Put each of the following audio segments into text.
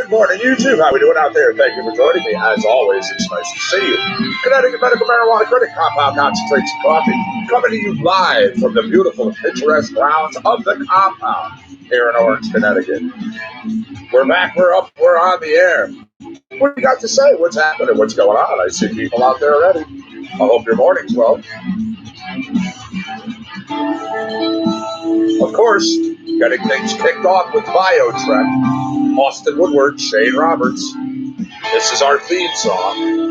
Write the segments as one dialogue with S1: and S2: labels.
S1: Good morning, YouTube. How we doing out there? Thank you for joining me. As always, it's nice to see you. Connecticut Medical Marijuana Clinic, Compound Concentrates and Coffee, coming to you live from the beautiful and picturesque grounds of the compound here in Orange, Connecticut. We're back, we're up, we're on the air. What do you got to say? What's happening? What's going on? I see people out there already. I hope your morning's well. Of course, getting things kicked off with BioTrek, Austin Woodward, Shane Roberts. This is our theme song.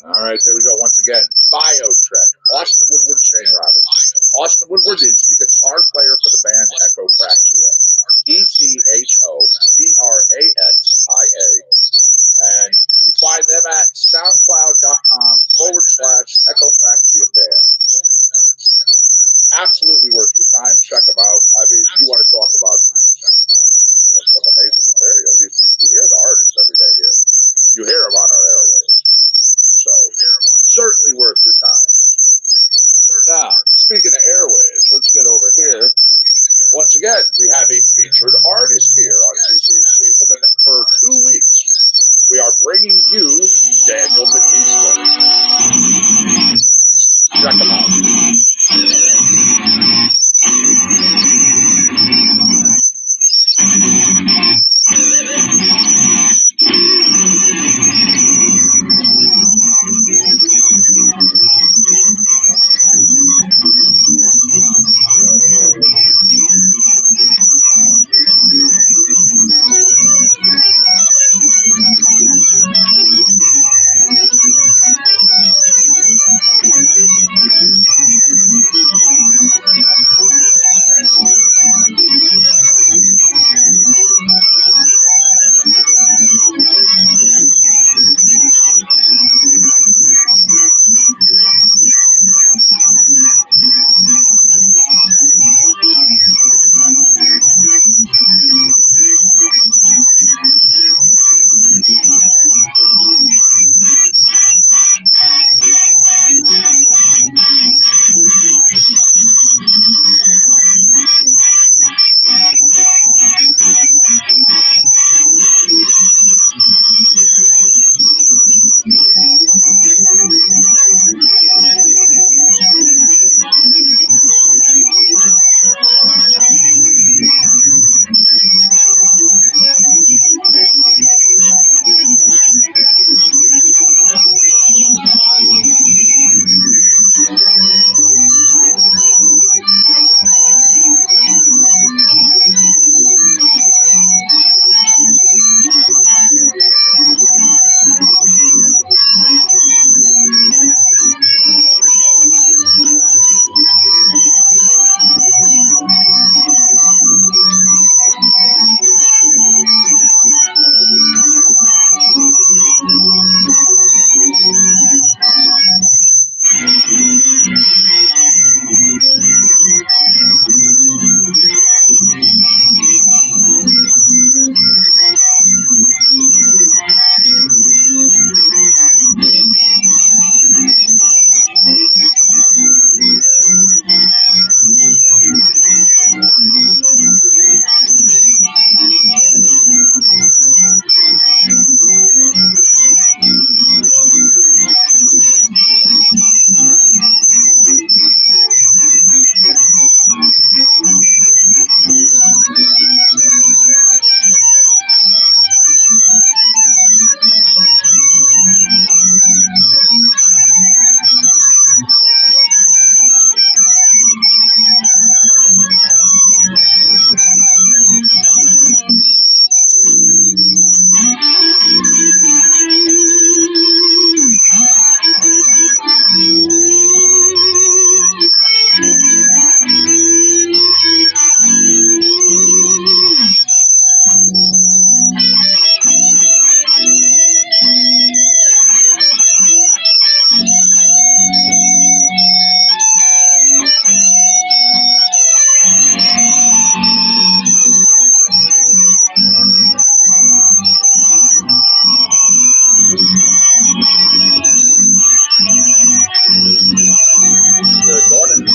S1: All right, there we go. Once again, BioTrek, Austin Woodward, Shane Roberts. Austin Woodward is the guitar player for the band Echopraxia, ECHOPRAXIA. And you find them at soundcloud.com/Echopraxia Band. Good morning.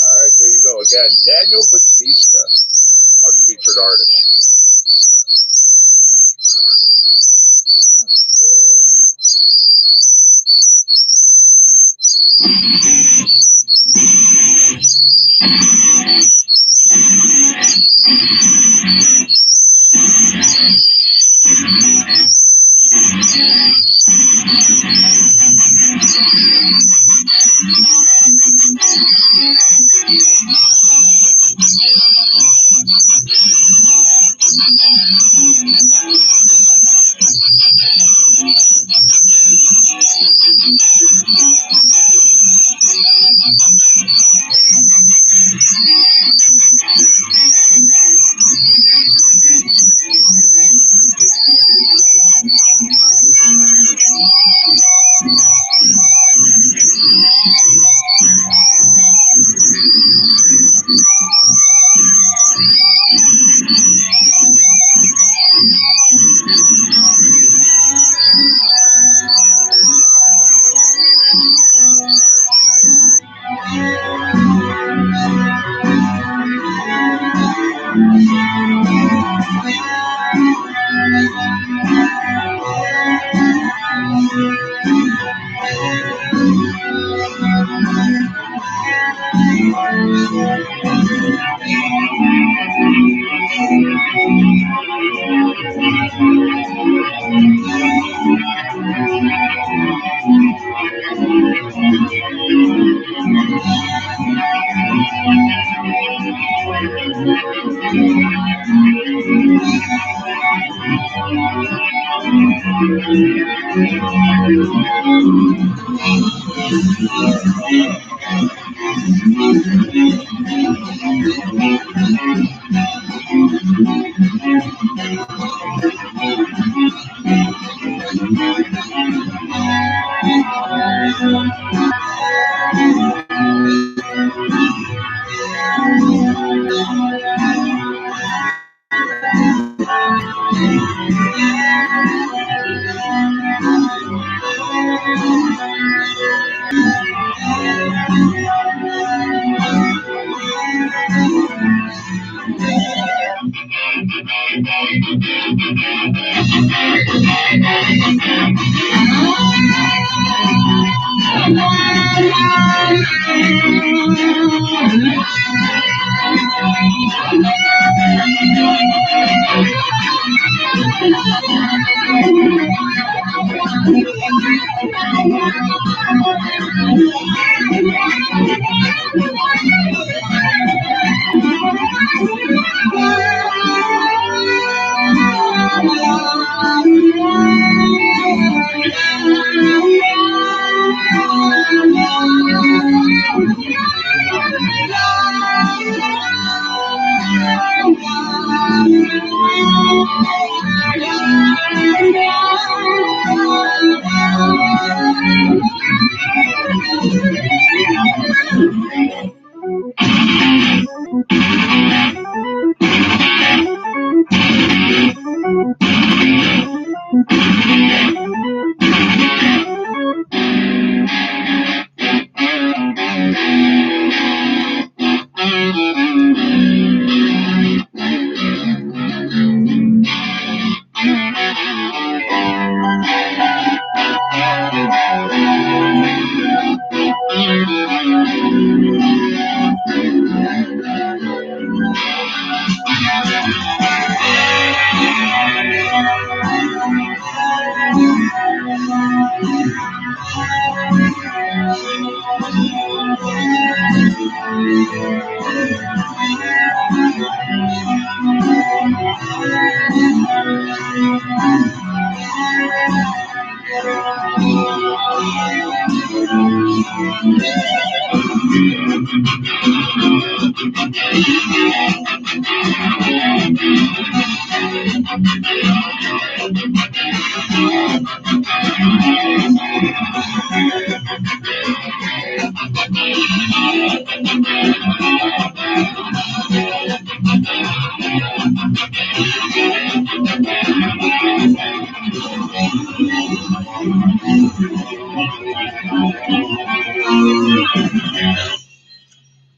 S1: All right, there you go again. Daniel Batista, our featured artist.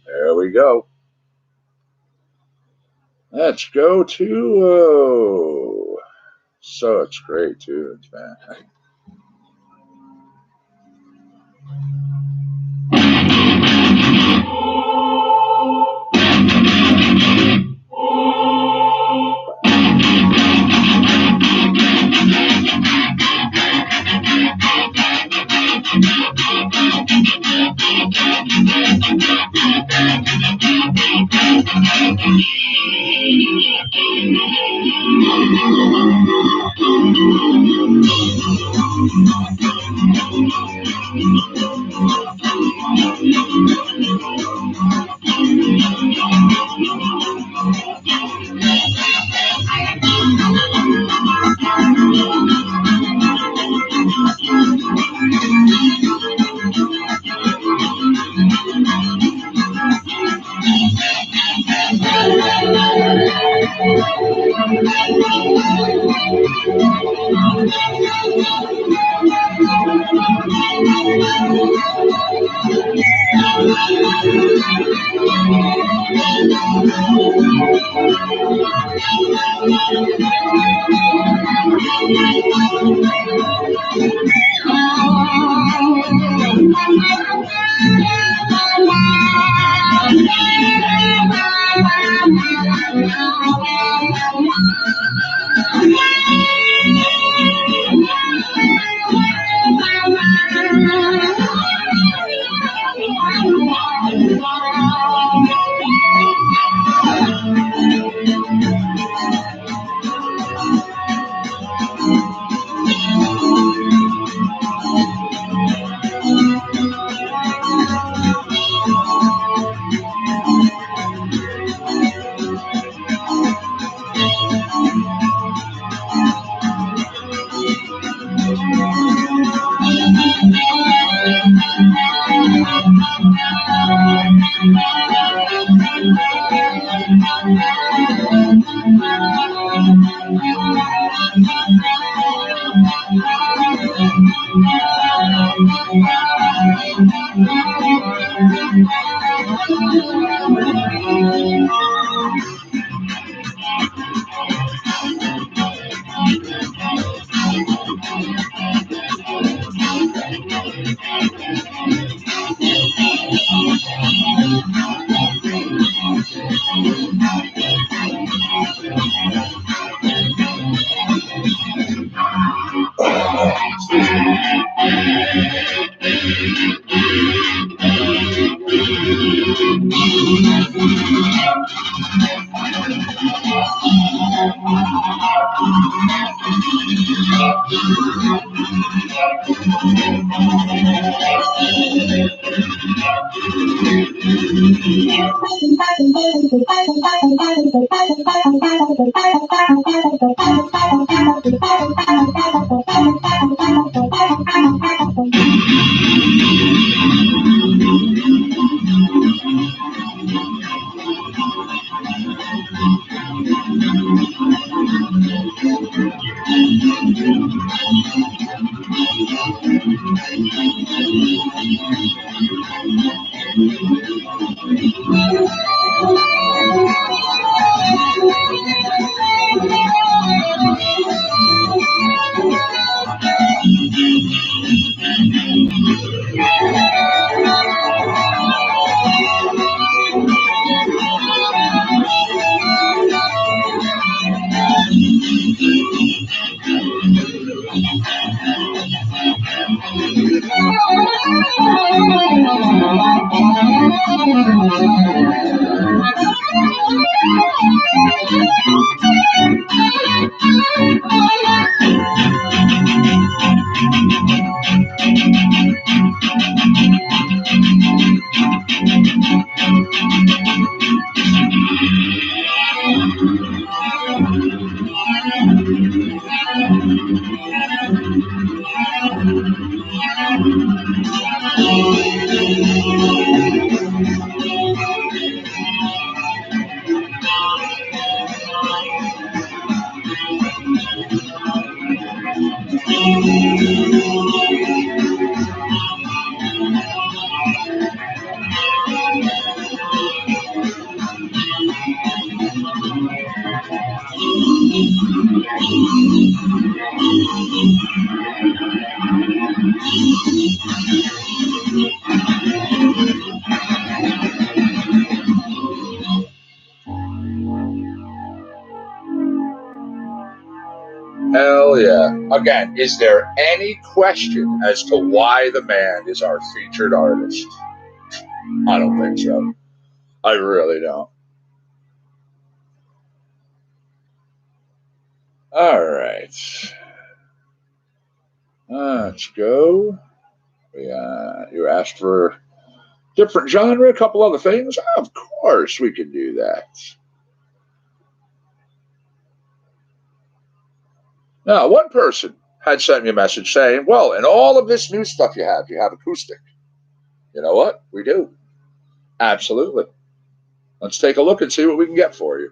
S1: There we go. Let's go to such great tunes, man. Hell yeah. Again, is there any question as to why the man is our featured artist? I don't think so. I really don't. All right. Let's go. You asked for different genre, a couple other things. Of course, we can do that. Now, one person had sent me a message saying, well, in all of this new stuff you have acoustic. You know what? We do. Absolutely. Let's take a look and see what we can get for you.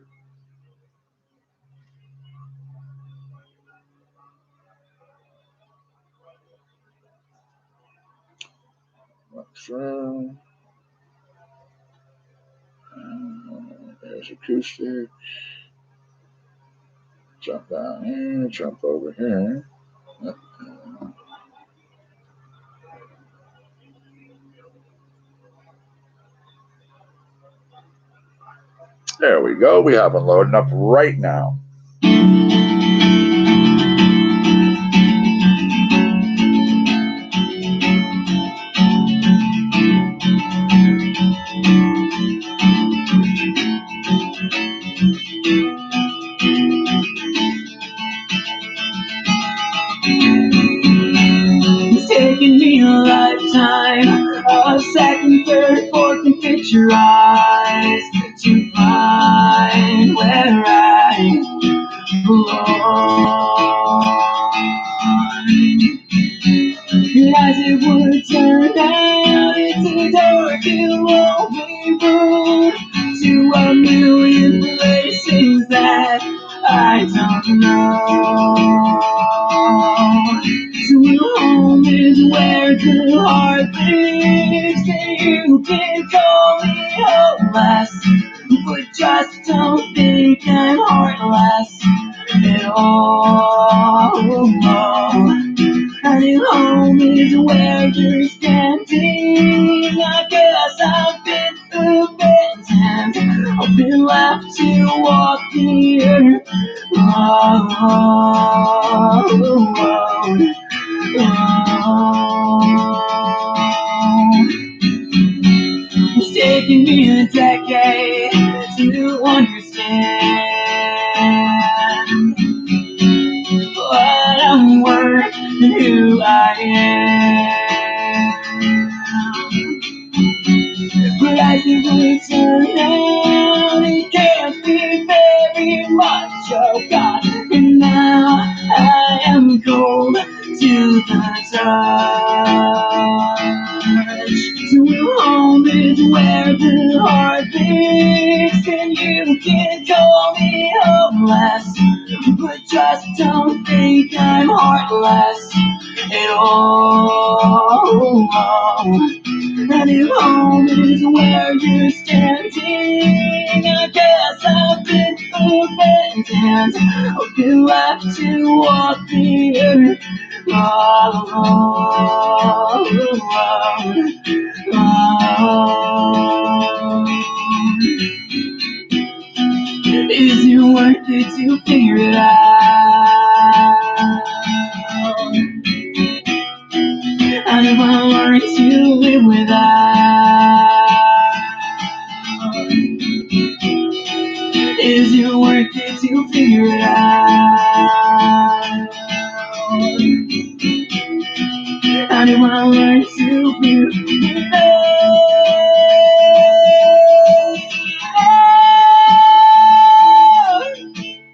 S1: There's acoustic. Jump down here, jump over here. There we go. We have one loading up right now.
S2: It's taken me a lifetime, a second, third, fourth, and picture eyes to find where I belong. And as it would turn out, it's a dark and lonely road to a million places that I don't know. So home is where the heart lives, and you can call me hopeless, but just don't think I'm heartless at all. And if home is where you're standing, I guess I've been through bad times. I've been left to walk the earth alone. It's taken me a decade to understand what I'm worth and who I am. But as it would turn out, it can't be very much, oh God. And now I am cold to the touch. So home is where the heart beats, and you can call me hopeless, but just don't think I'm heartless at all. And if home is where you're standing, I guess I've been abandoned. I've been left to walk the earth all alone. Is it worth it to figure it out? And if I learn to live without, is it worth it to figure it out? And if I learn to figure it out,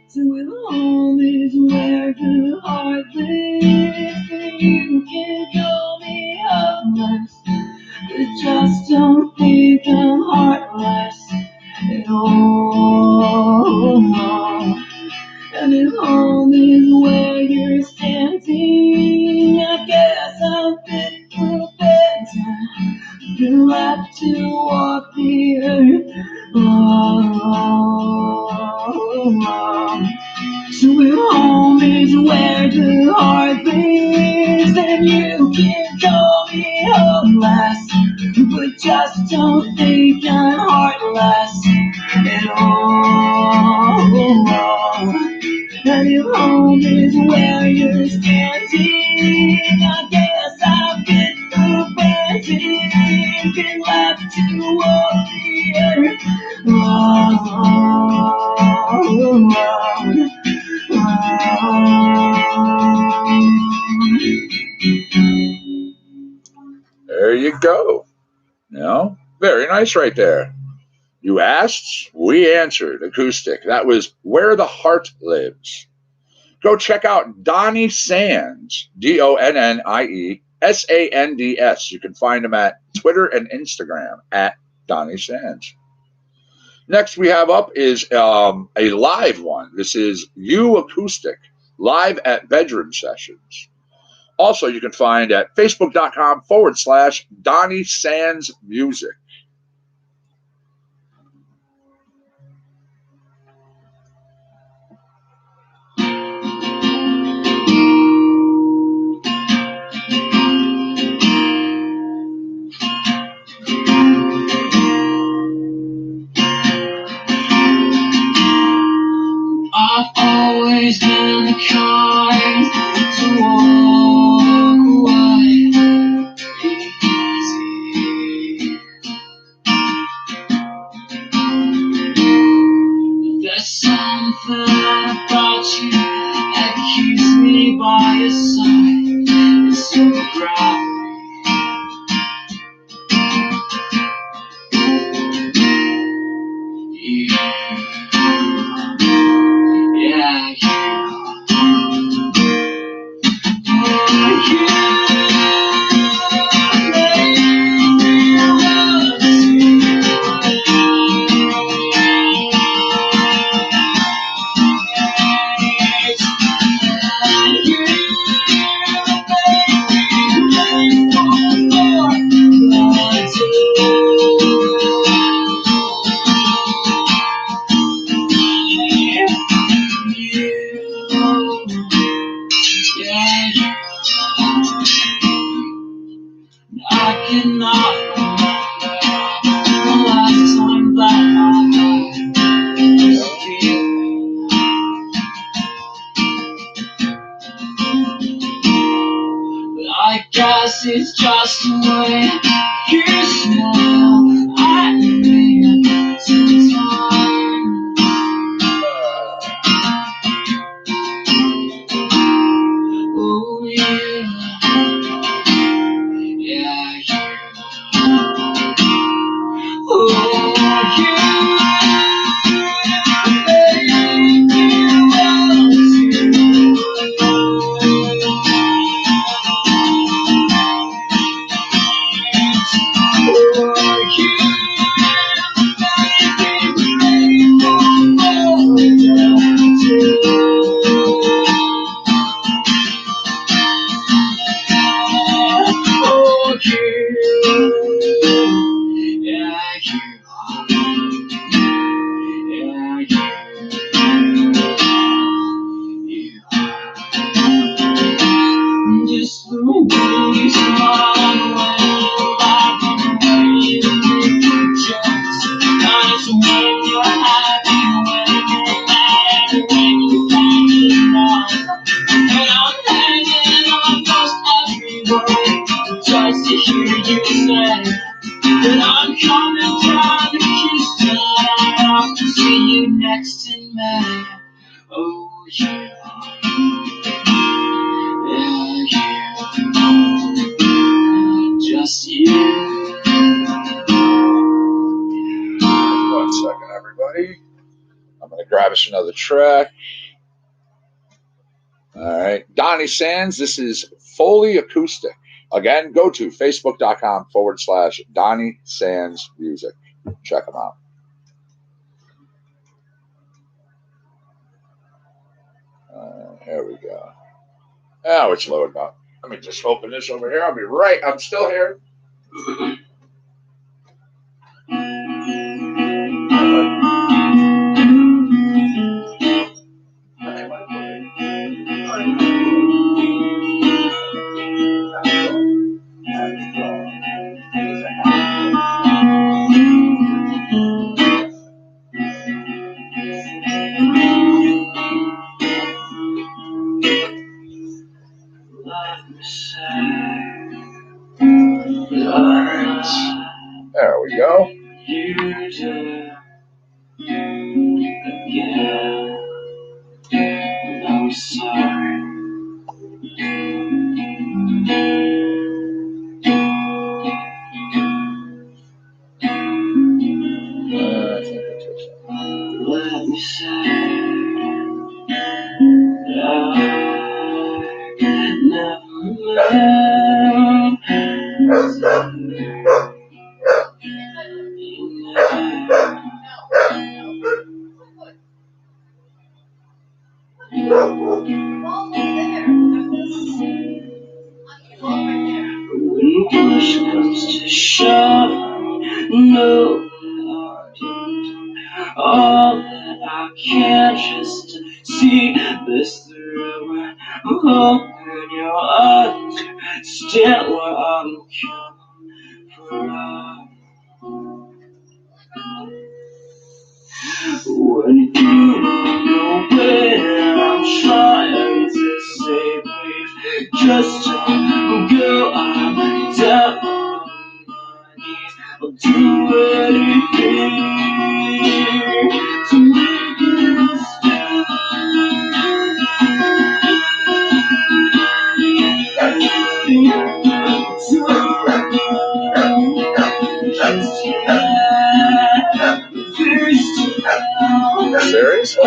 S2: so if home is where the heart lives, then you can call me heartless, but just don't think I'm heartless at all. And if home is where you're standing, I guess I've been through better, been left to walk the earth alone. So if home is where the heart beats, then you can call me hopeless, but just don't think I'm heartless at all. And if home is where you're standing, I guess I've been through bad things, been left to walk the earth alone.
S1: There you go. Very nice right there. You asked, we answered. Acoustic. That was Where the Heart Lives. Go check out Donnie Sands, DonnieSands. You can find him at Twitter and Instagram at Donnie Sands. Next we have up is a live one. This is You Acoustic, live at Bedroom Sessions. Also, you can find at facebook.com/Donnie Sands Music.
S2: I cannot remember the last time that I was feeling. But I guess it's just the way you smile at me sometimes. Oh yeah, yeah, oh just the way you smile when you laugh and when you make jokes. And it's when you're happy, when you're mad, when you find it wrong. And I'm hanging on most every word just to hear you say that I'm coming down to Houston. I want to see you next in May. Oh yeah. Just you.
S1: 1 second, everybody. I'm going to grab us another track. All right. Donnie Sands, this is Foley Acoustic. Again, go to facebook.com/Donnie Sands Music. Check them out. Here we go. Oh, it's loading up. Let me just open this over here. I'll be right. I'm still here. There we go.
S2: I'm sorry. Let me say I never loved. When push comes to shove, no, all that I can just to see this through. I'm hoping you'll understand where I'm coming from. When you know when I'm trying to say please, just go, I'm down on my knees. I'll do anything to make you stay.
S1: Serious?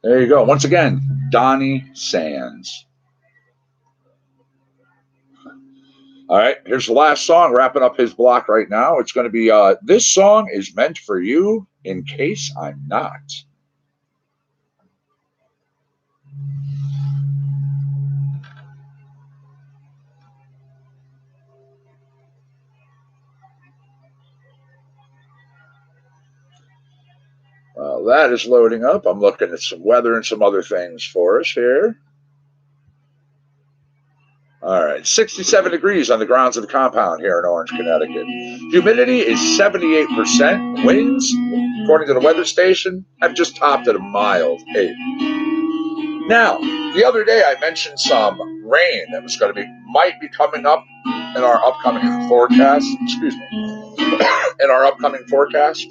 S1: There you go. Once again, Donnie Sands. All right, here's the last song, wrapping up his block right now. It's going to be This Song Is Meant for You, In Case I'm Not. Well, that is loading up. I'm looking at some weather and some other things for us here. All right, 67 degrees on the grounds of the compound here in Orange, Connecticut. Humidity is 78%. Winds, according to the weather station, have just topped at a mild 8. Now, the other day I mentioned some rain that was going to might be coming up in our upcoming forecast. Excuse me. In our upcoming forecast.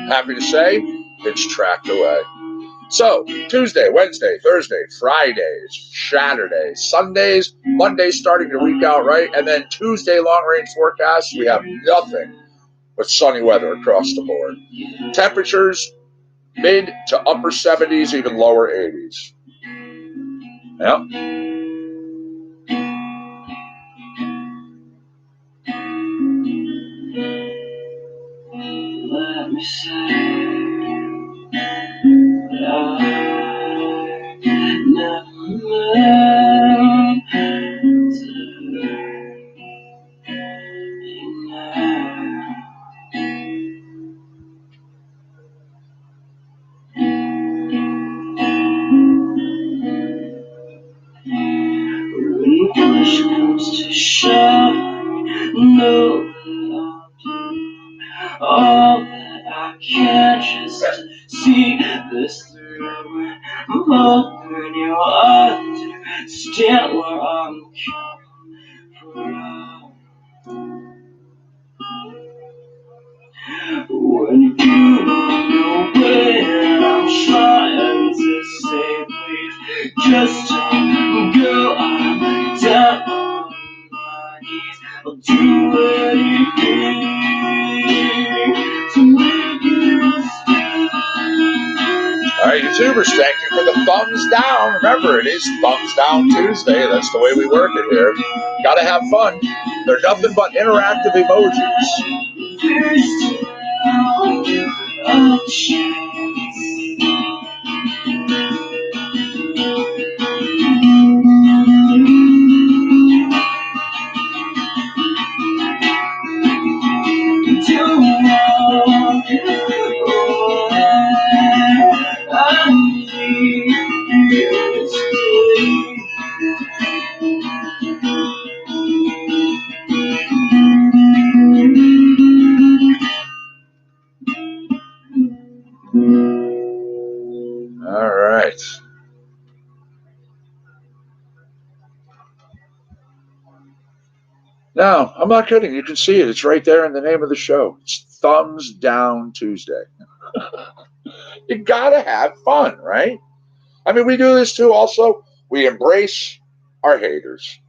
S1: Happy to say, it's tracked away. So, Tuesday, Wednesday, Thursday, Fridays, Saturdays, Sundays, Mondays starting to week out, right? And then Tuesday, long-range forecast, we have nothing but sunny weather across the board. Temperatures, mid to upper 70s, even lower 80s. Yep.
S2: Let me say that I never meant when push comes to shove, know that I'll do all that I can just to see this through. I'm hoping you'll understand where I'm coming from. When you know when I'm trying to say please, just go I'm down on my knees. I'll do anything to make you stay.
S1: All right, YouTubers, thank you for the thumbs down. Remember, it is Thumbs Down Tuesday. That's the way we work it here. Got to have fun. They're nothing but interactive emojis. All right. Now, I'm not kidding. You can see it. It's right there in the name of the show. It's Thumbs Down Tuesday. You got to have fun, right? I mean, we do this too also. We embrace our haters.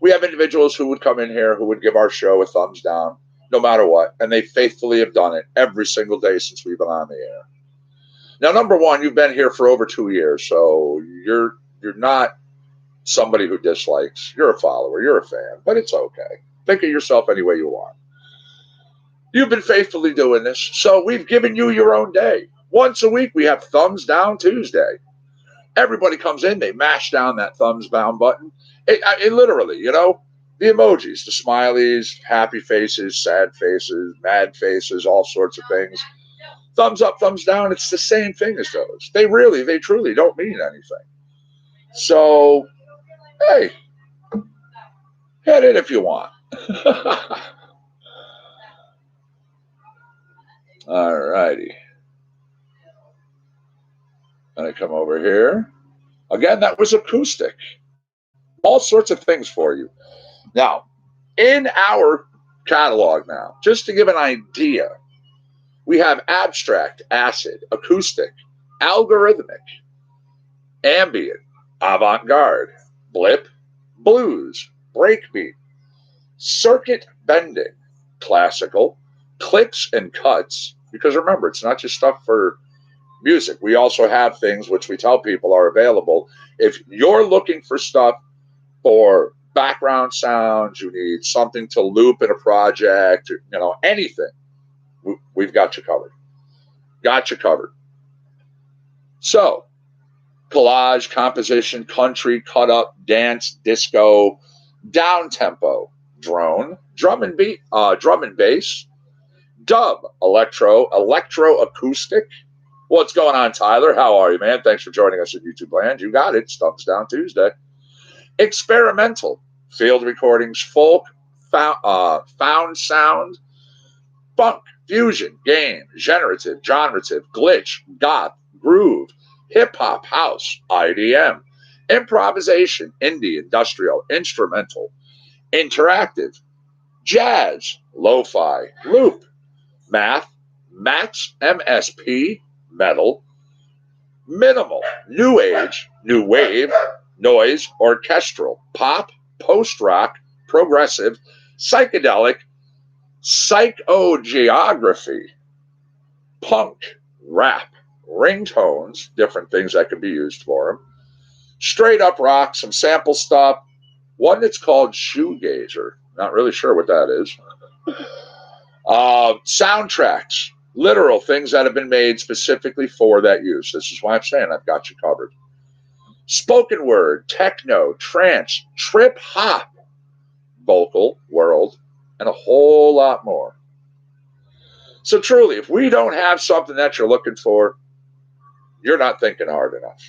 S1: We have individuals who would come in here who would give our show a thumbs down no matter what, and they faithfully have done it every single day since we've been on the air. Now, number one, you've been here for over 2 years, so you're not somebody who dislikes. You're a follower. You're a fan, but it's okay. Think of yourself any way you want. You've been faithfully doing this, so we've given you your own day. Once a week, we have Thumbs Down Tuesday. Everybody comes in, they mash down that thumbs down button. It literally, you know, the emojis, the smileys, happy faces, sad faces, mad faces, all sorts of things. Thumbs up, thumbs down, it's the same thing as those. They truly don't mean anything. So, hey, head in if you want. All righty. Gonna come over here. Again, that was acoustic. All sorts of things for you. Now, in our catalog now, just to give an idea, we have abstract, acid, acoustic, algorithmic, ambient, avant-garde, blip, blues, breakbeat, circuit bending, classical, clicks and cuts, because remember, it's not just stuff for music. We also have things which we tell people are available. If you're looking for stuff for background sounds, you need something to loop in a project, anything, we've got you covered. Got you covered. So, collage, composition, country, cut up, dance, disco, down tempo, drone, drum and bass, dub, electro acoustic. What's going on, Tyler? How are you, man? Thanks for joining us at YouTube Land. You got it. Thumbs down Tuesday. Experimental, field recordings, folk, found sound, funk, fusion, game, generative, glitch, goth, groove, hip-hop, house, IDM, improvisation, indie, industrial, instrumental, interactive, jazz, lo-fi, loop, math, MSP, metal, minimal, new age, new wave, noise, orchestral, pop, post-rock, progressive, psychedelic, psychogeography, punk, rap, ringtones, different things that could be used for them, straight up rock, some sample stuff, one that's called shoegazer. Not really sure what that is. Soundtracks, literal things that have been made specifically for that use. This is why I'm saying I've got you covered. Spoken word, techno, trance, trip hop, vocal, world, and a whole lot more. So truly, if we don't have something that you're looking for, you're not thinking hard enough.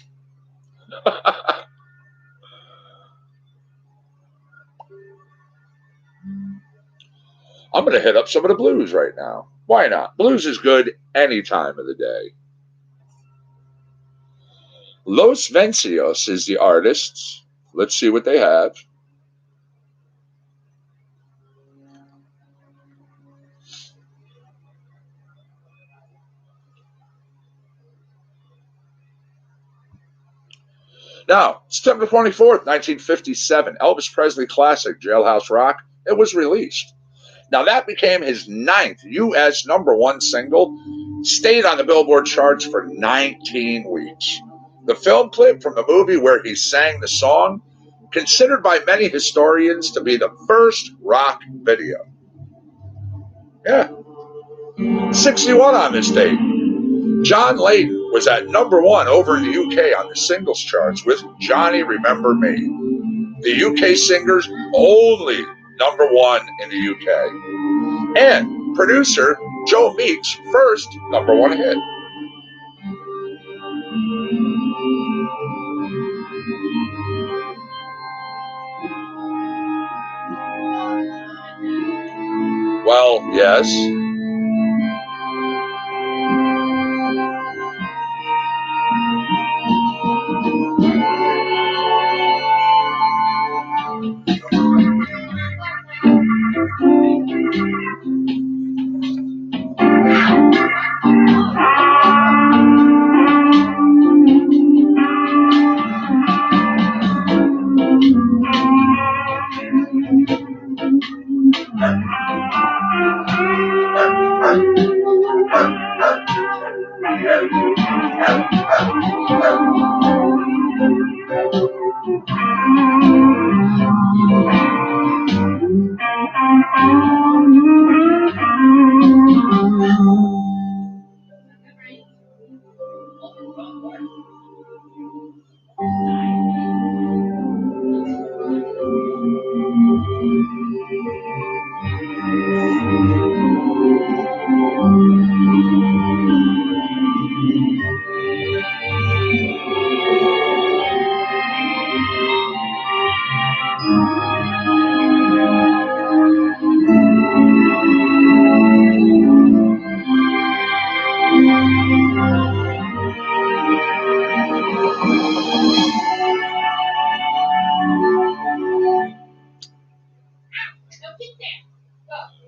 S1: I'm going to hit up some of the blues right now. Why not? Blues is good any time of the day. Los Vencios is the artist. Let's see what they have. Now, September 24th, 1957, Elvis Presley classic, Jailhouse Rock, it was released. Now, that became his 9th U.S. #1 single, stayed on the Billboard charts for 19 weeks. The film clip from the movie where he sang the song, considered by many historians to be the first rock video. Yeah. 61 on this date. John Lydon was at #1 over in the UK on the singles charts with Johnny Remember Me. The UK singer's only #1 in the UK. And producer Joe Meek's first #1 hit. Well, yes.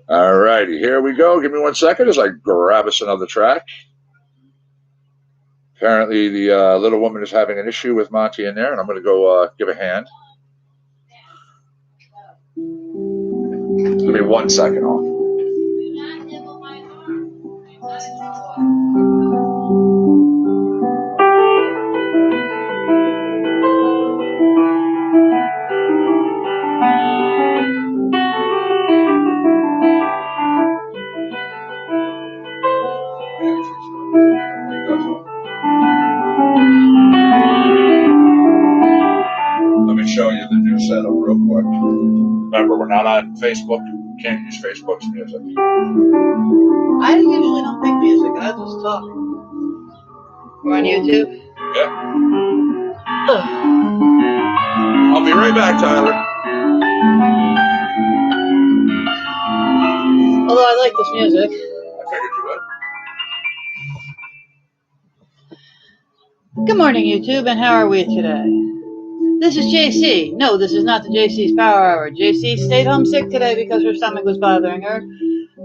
S1: All righty, here we go. Give me 1 second as I grab us another track. Apparently, the little woman is having an issue with Monty in there, and I'm going to go give a hand. Give me 1 second off. show you the new setup real quick. Remember, we're not on Facebook. You can't use Facebook's music.
S2: I usually don't make music. I just talk. We're on YouTube?
S1: Yeah. I'll be right back, Tyler.
S2: Although I like this music.
S1: I figured you would.
S2: Good morning, YouTube, and how are we today? This is JC. No, this is not the JC's Power Hour. JC stayed home sick today because her stomach was bothering her,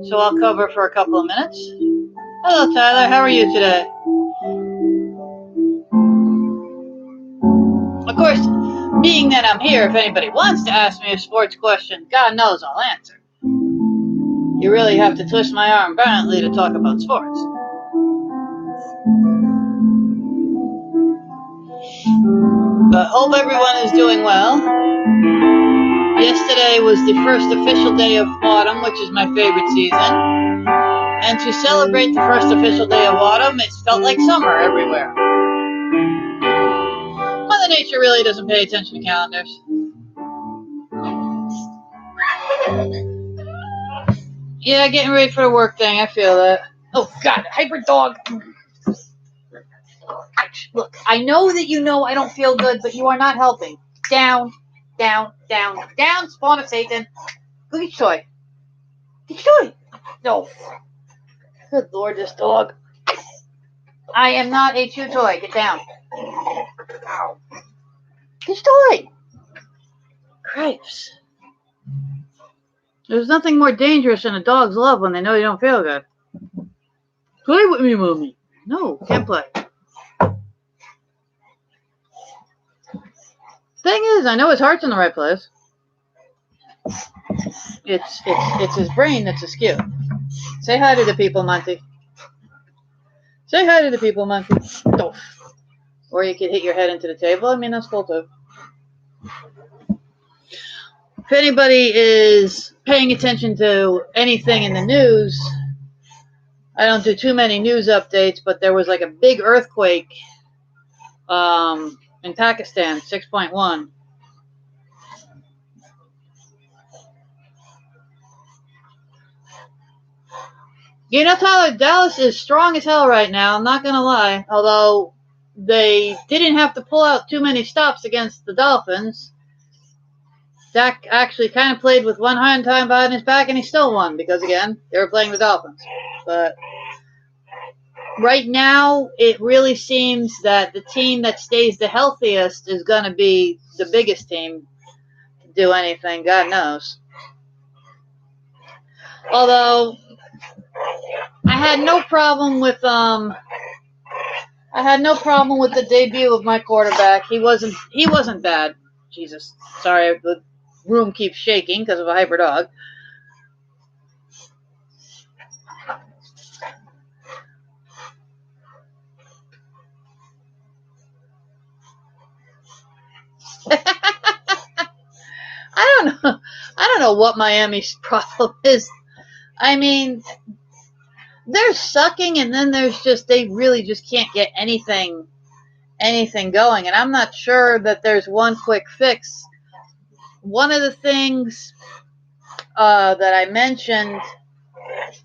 S2: so I'll cover for a couple of minutes. Hello, Tyler. How are you today? Of course, being that I'm here, if anybody wants to ask me a sports question, God knows I'll answer. You really have to twist my arm violently to talk about sports. But hope everyone is doing well. Yesterday was the first official day of autumn, which is my favorite season. And to celebrate the first official day of autumn, it felt like summer everywhere. Mother Nature really doesn't pay attention to calendars. Yeah, getting ready for the work thing, I feel that. Oh, God, hyper dog. Look, I know that you know I don't feel good, but you are not helping. Down, down, down, down, spawn of Satan. Go get your toy. Get your toy. No. Good Lord, this dog. I am not a chew toy. Get down. Ow. Get your toy. Cripes. There's nothing more dangerous than a dog's love when they know you don't feel good. Play with me, mommy. No, can't play. Thing is, I know his heart's in the right place. It's his brain that's askew. Say hi to the people, Monty. Say hi to the people, Monty. Oh. Or you could hit your head into the table. I mean, that's cool too. If anybody is paying attention to anything in the news, I don't do too many news updates, but there was like a big earthquake in Pakistan, 6.1. You know, Tyler, Dallas is strong as hell right now. I'm not going to lie. Although they didn't have to pull out too many stops against the Dolphins. Dak actually kind of played with one hand tied behind his back, and he still won because, again, they were playing the Dolphins. But right now, it really seems that the team that stays the healthiest is going to be the biggest team to do anything. God knows. Although I had no problem with the debut of my quarterback. He wasn't bad. Jesus, sorry, the room keeps shaking because of a hyper dog. I don't know what Miami's problem is. I mean, they're sucking, and then they really just can't get anything going. And I'm not sure that there's one quick fix. One of the things that I mentioned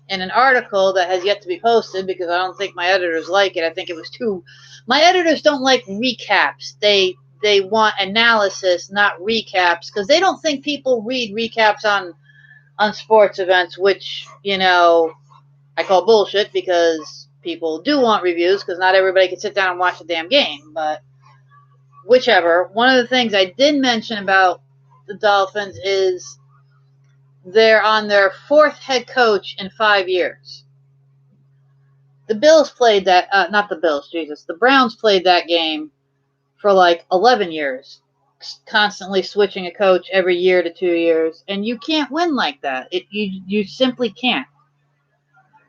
S2: in an article that has yet to be posted because I don't think my editors like it. I think it was my editors don't like recaps. They want analysis, not recaps, because they don't think people read recaps on sports events, which, you know, I call bullshit because people do want reviews because not everybody can sit down and watch the damn game. But whichever, one of the things I did mention about the Dolphins is they're on their fourth head coach in 5 years. The Bills played that, not the Bills, Jesus. The Browns played that game for like 11 years, constantly switching a coach every year to 2 years. And you can't win like that. You simply can't.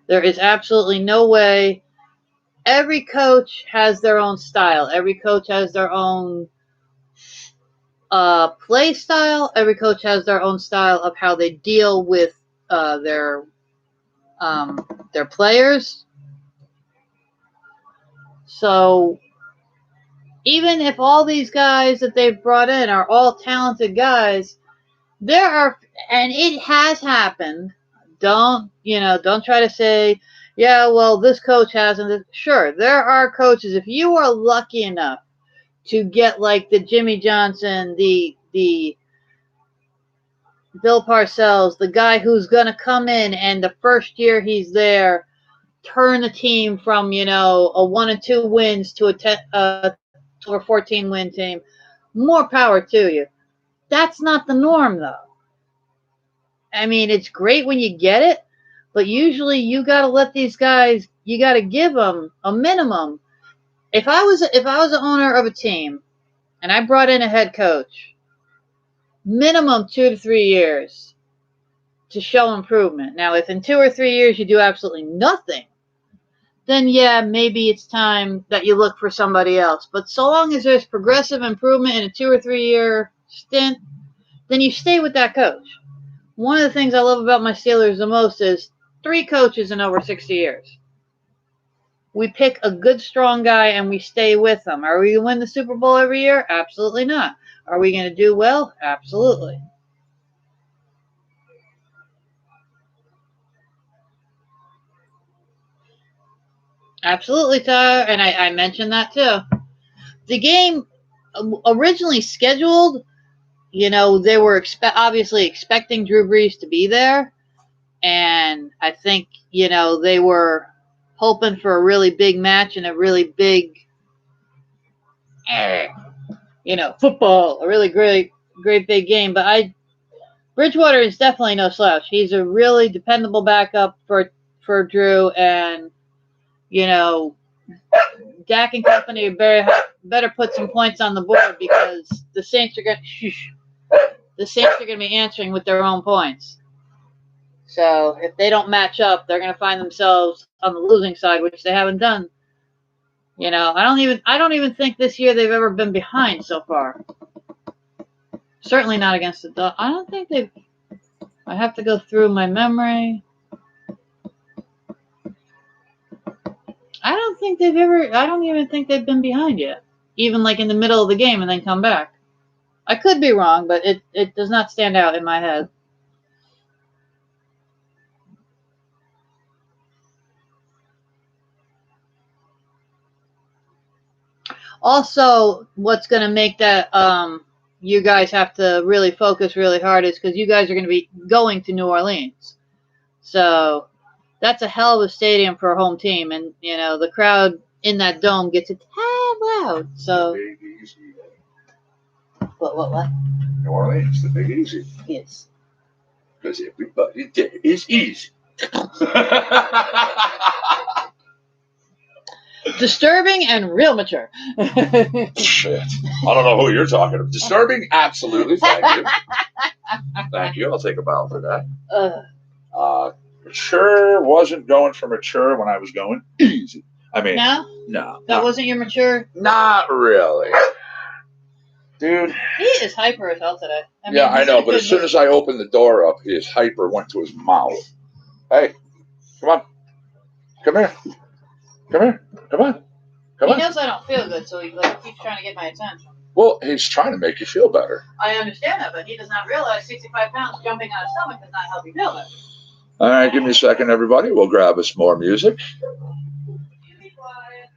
S2: There is absolutely no way. Every coach has their own style. Every coach has their own play style. Every coach has their own style of how they deal with their players. So
S3: even if all these guys that they've brought in are all talented guys, there are, and it has happened. Don't try to say, yeah, well, this coach hasn't. Sure, there are coaches. If you are lucky enough to get like the Jimmy Johnson, the Bill Parcells, the guy who's going to come in and the first year he's there, turn the team from, a 1 and 2 wins to a 10 or 14 win team, more power to you. That's not the norm, though. I mean, it's great when you get it, but usually you got to let these guys, you got to give them a minimum. If I was the owner of a team and I brought in a head coach, minimum 2 to 3 years to show improvement. Now, if in 2 or 3 years you do absolutely nothing, then yeah, maybe it's time that you look for somebody else. But so long as there's progressive improvement in a 2 or 3 year stint, then you stay with that coach. One of the things I love about my Steelers the most is 3 coaches in over 60 years. We pick a good, strong guy and we stay with them. Are we going to win the Super Bowl every year? Absolutely not. Are we going to do well? Absolutely. Absolutely, Tyler. And I mentioned that too. The game originally scheduled, they were obviously expecting Drew Brees to be there. And I think, they were hoping for a really big match and a really big, football, a really great big game. But Bridgewater is definitely no slouch. He's a really dependable backup for Drew, and, Dak and company better put some points on the board because the Saints are going to be answering with their own points. So if they don't match up, they're going to find themselves on the losing side, which they haven't done. I don't even think this year they've ever been behind so far. Certainly not against the Dolphins. I don't think they've. I have to go through my memory. I don't even think they've been behind yet. Even like in the middle of the game and then come back. I could be wrong, but it does not stand out in my head. Also, what's going to make that you guys have to really focus really hard is because you guys are going to be going to New Orleans. So that's a hell of a stadium for a home team. And, the crowd in that dome gets a tad loud. So.
S1: Big Easy.
S3: What?
S1: New Orleans, the Big Easy.
S3: Yes.
S1: Because everybody there is easy.
S3: Disturbing and real mature.
S1: Shit. I don't know who you're talking about. Disturbing? Absolutely. Thank you. Thank you. I'll take a bow for that. Mature wasn't going for mature when I was going easy. I mean, no.
S3: That wasn't your mature?
S1: Not really. Dude.
S3: He is hyper as hell today.
S1: I know, but as soon as I opened the door up, his hyper went to his mouth. Hey, come on. Come here. Come on.
S3: He knows I don't feel good, so he keeps trying to get my attention.
S1: Well, he's trying to make you feel better.
S3: I understand that, but he does not realize 65 pounds jumping on his stomach does not help you feel better.
S1: All right, give me a second, everybody. We'll grab us more music.
S3: You be quiet.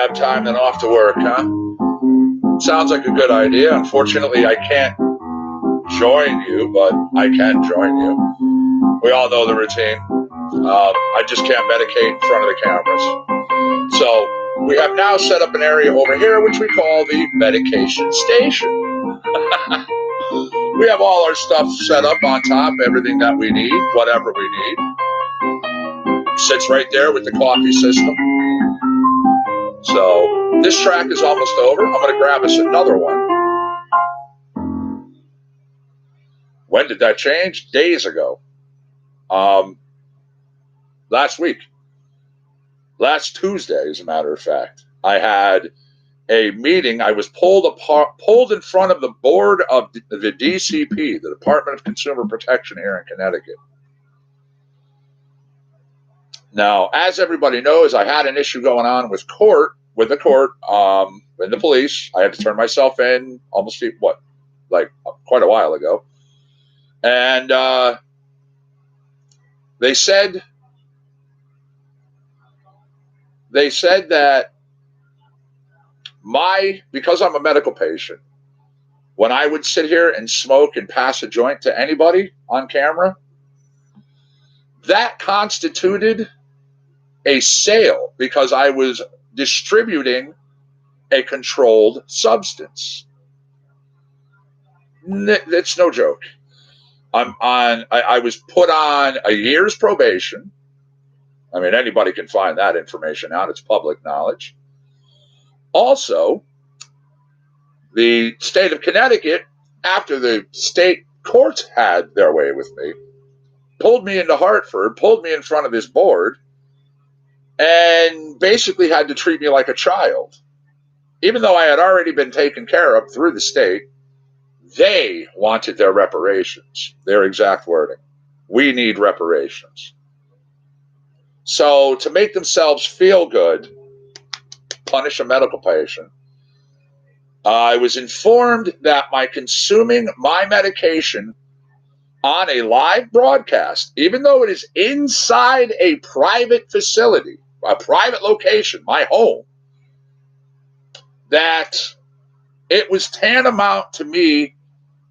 S1: have time then off to work, huh? Sounds like a good idea. Unfortunately, I can't join you, but I can join you. We all know the routine. I just can't medicate in front of the cameras. So we have now set up an area over here, which we call the medication station. We have all our stuff set up on top, everything that we need, whatever we need. Sits right there with the coffee system. So this track is almost over. I'm going to grab us another one. When did that change? Days ago. Last week. Last Tuesday, as a matter of fact. I had a meeting. I was pulled in front of the board of the DCP, the Department of Consumer Protection here in Connecticut. Now, as everybody knows, I had an issue going on with the court, and the police. I had to turn myself in almost, quite a while ago. And they said that because I'm a medical patient, when I would sit here and smoke and pass a joint to anybody on camera, that constituted a sale because I was distributing a controlled substance. It's no joke. I was put on a year's probation. I mean, anybody can find that information out. It's public knowledge. Also, the state of Connecticut, after the state courts had their way with me, pulled me into Hartford, pulled me in front of this board, and basically had to treat me like a child. Even though I had already been taken care of through the state, they wanted their reparations, their exact wording. We need reparations. So to make themselves feel good, punish a medical patient, I was informed that by consuming my medication on a live broadcast, even though it is inside a private facility, a private location, my home, that it was tantamount to me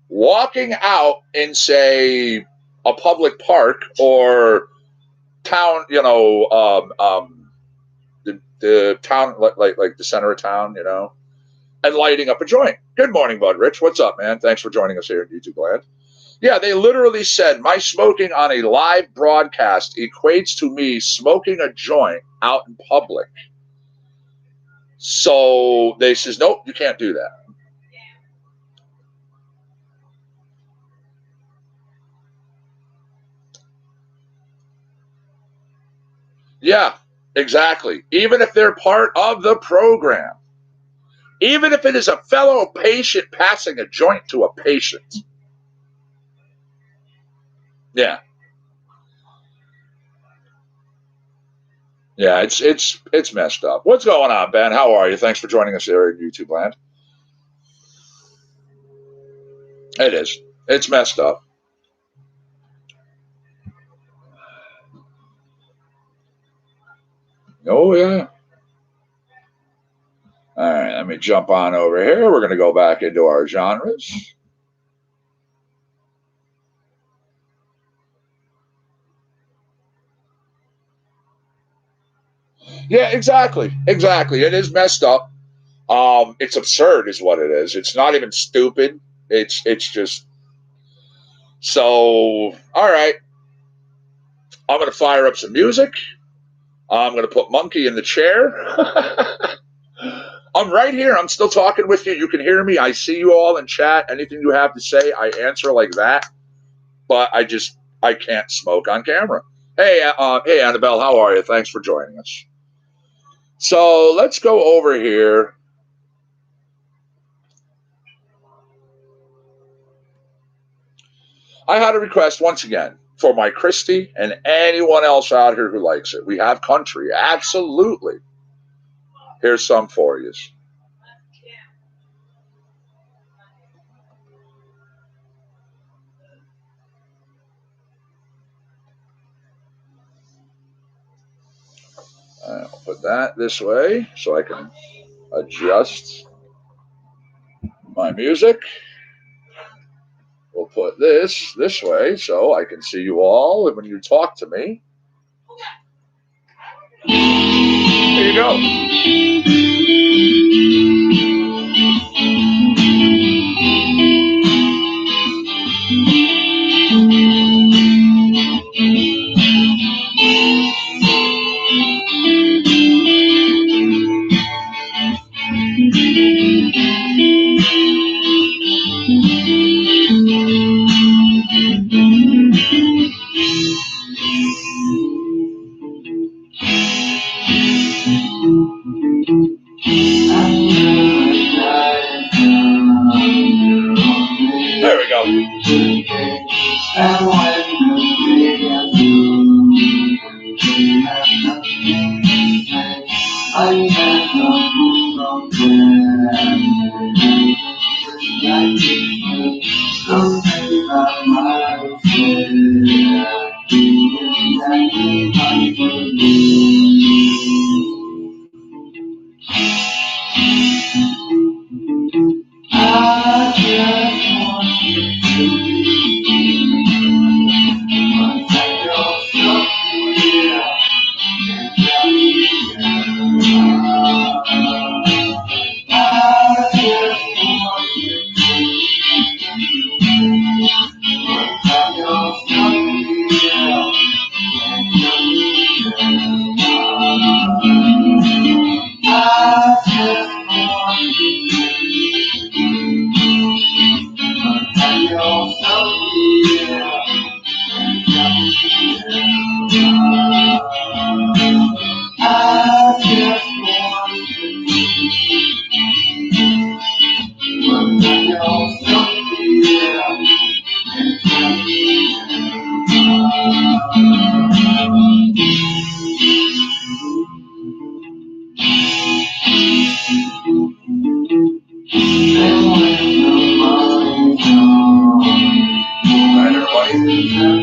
S1: walking out in, say, a public park or town, the town, like the center of town, and lighting up a joint. Good morning, Bud Rich. What's up, man? Thanks for joining us here at YouTube Land. Yeah, they literally said my smoking on a live broadcast equates to me smoking a joint out in public. So they says, nope, you can't do that. Yeah, exactly. Even if they're part of the program. Even if it is a fellow patient passing a joint to a patient. Yeah. Yeah, it's messed up. What's going on, Ben? How are you? Thanks for joining us here at YouTube Land. It is. It's messed up. Oh, yeah. All right, let me jump on over here. We're going to go back into our genres. Yeah, exactly. It is messed up. It's absurd is what it is. It's not even stupid. It's just... So, all right. I'm going to fire up some music. I'm going to put Monkey in the chair. I'm right here. I'm still talking with you. You can hear me. I see you all in chat. Anything you have to say, I answer like that. But I can't smoke on camera. Hey, Annabelle, how are you? Thanks for joining us. So let's go over here. I had a request once again for my Christy and anyone else out here who likes it. We have country. Absolutely. Here's some for you. I'll put that this way so I can adjust my music. We'll put this way so I can see you all when you talk to me. There you go. There we go.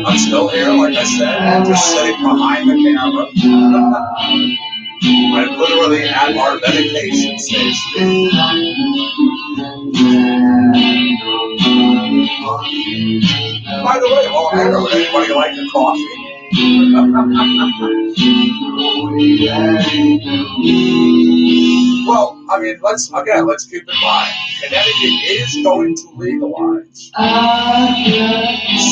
S1: I'm still here, like I said. I'm just sitting behind the camera. I'm literally at our medication station. By the way, would anybody like a coffee? Well, I mean, let's keep in mind, Connecticut is going to legalize.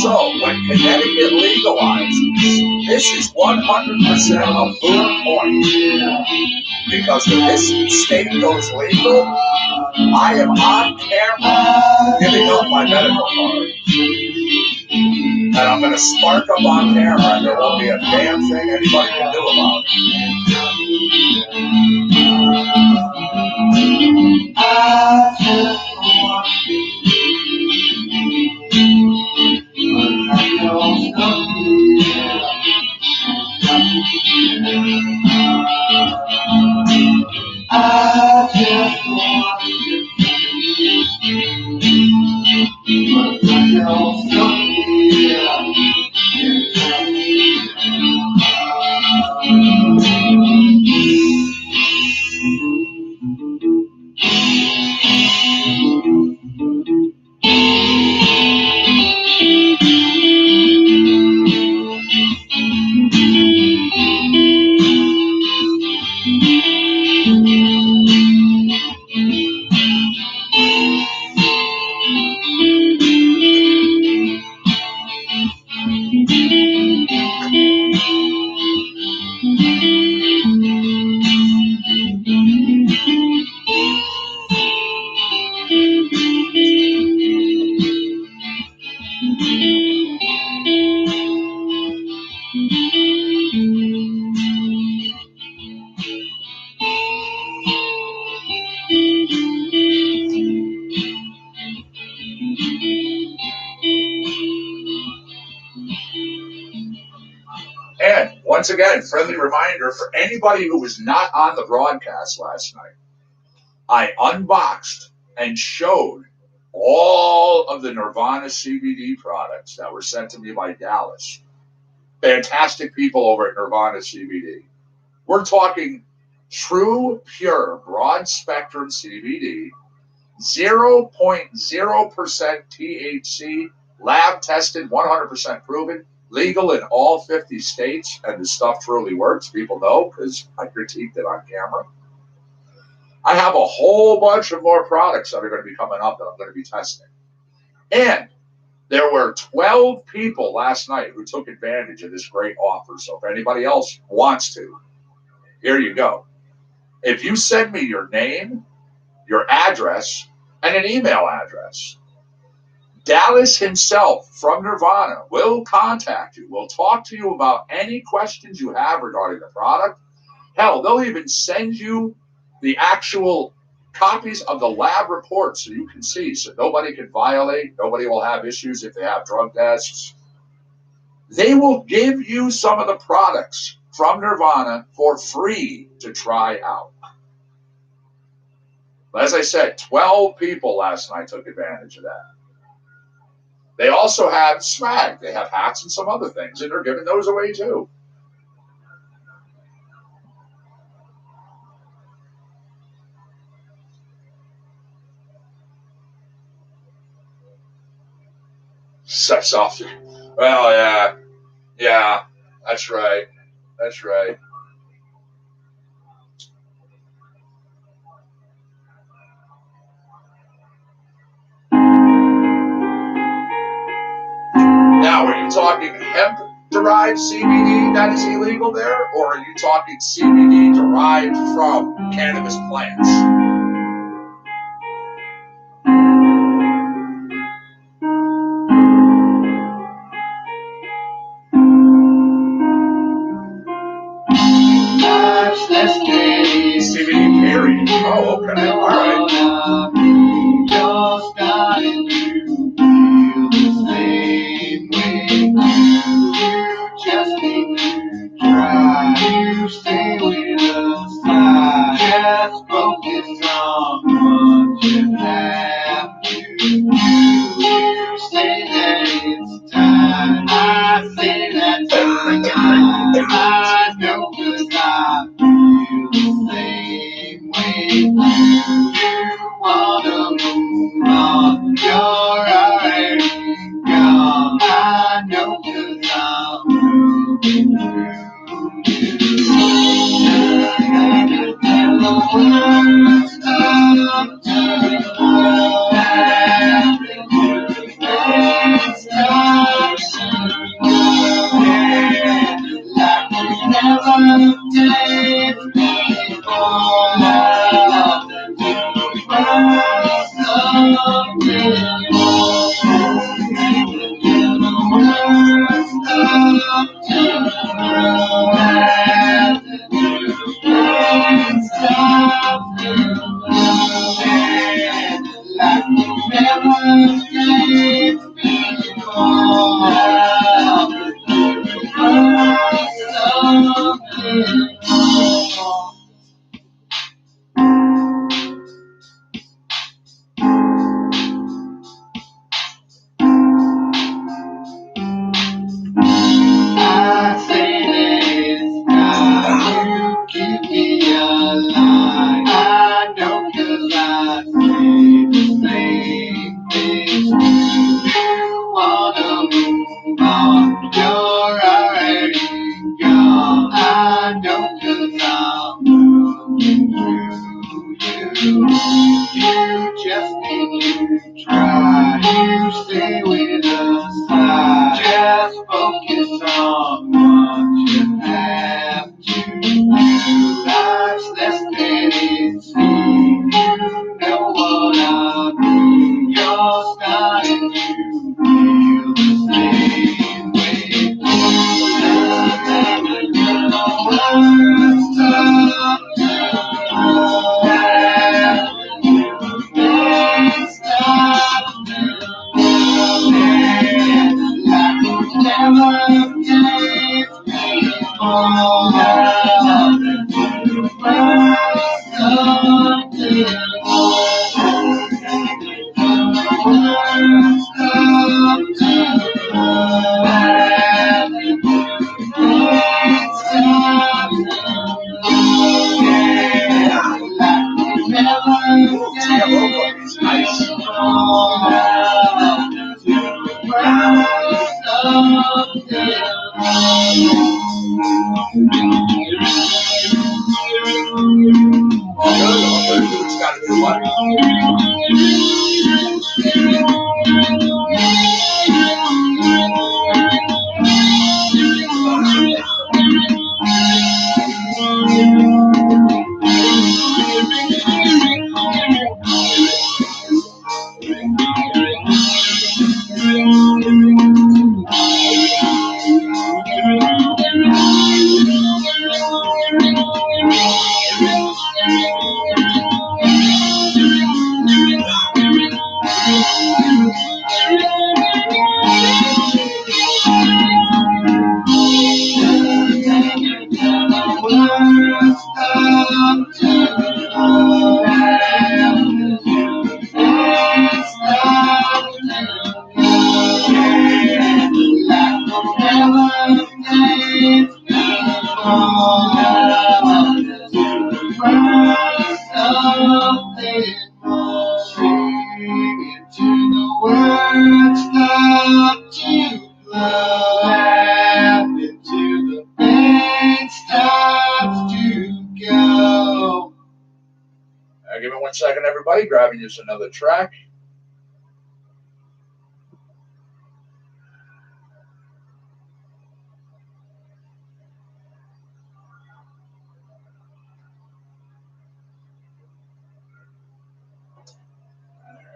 S1: So, when Connecticut legalizes, this is 100% a moot point. Because if this state goes legal, I am on camera giving up my medical card. And I'm going to spark up on camera, and there won't be a damn thing anybody can do about it. And once again, friendly reminder for anybody who was not on the broadcast last night, I unboxed and showed all of the Nirvana CBD products that were sent to me by Dallas. Fantastic people over at Nirvana CBD. We're talking true, pure, broad-spectrum CBD, 0.0% THC, lab-tested, 100% proven, legal in all 50 states, and the stuff truly works. People know because I critiqued it on camera. I have a whole bunch of more products that are going to be coming up that I'm going to be testing. And there were 12 people last night who took advantage of this great offer. So if anybody else wants to, here you go. If you send me your name, your address, and an email address, Dallas himself from Nirvana will contact you. We'll talk to you about any questions you have regarding the product. Hell, they'll even send you the actual copies of the lab reports so you can see, so nobody can violate, nobody will have issues if they have drug tests. They will give you some of the products from Nirvana for free to try out. But as I said, 12 people last night took advantage of that. They also have swag. They have hats and some other things, and they're giving those away too. Sex off. Well, yeah, that's right. That's right. Now, are you talking hemp-derived CBD that is illegal there, or are you talking CBD derived from cannabis plants? CBD period. Oh, okay. All right.
S2: Just need to try to stay with us. Just focus on what you have to do. You say that it's time. I say that time. I know 'cause I feel the same way. You wanna move on. You're already gone. I know 'cause I'm moving through you. Tell the world stop turning around. Stop turning around. Like we never did before.
S1: Give me 1 second, everybody. Grabbing just another track.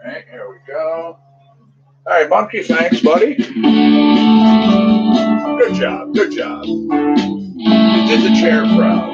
S1: All right, here we go. All right, Monkey, thanks, buddy. Good job, good job. You did the chair proud.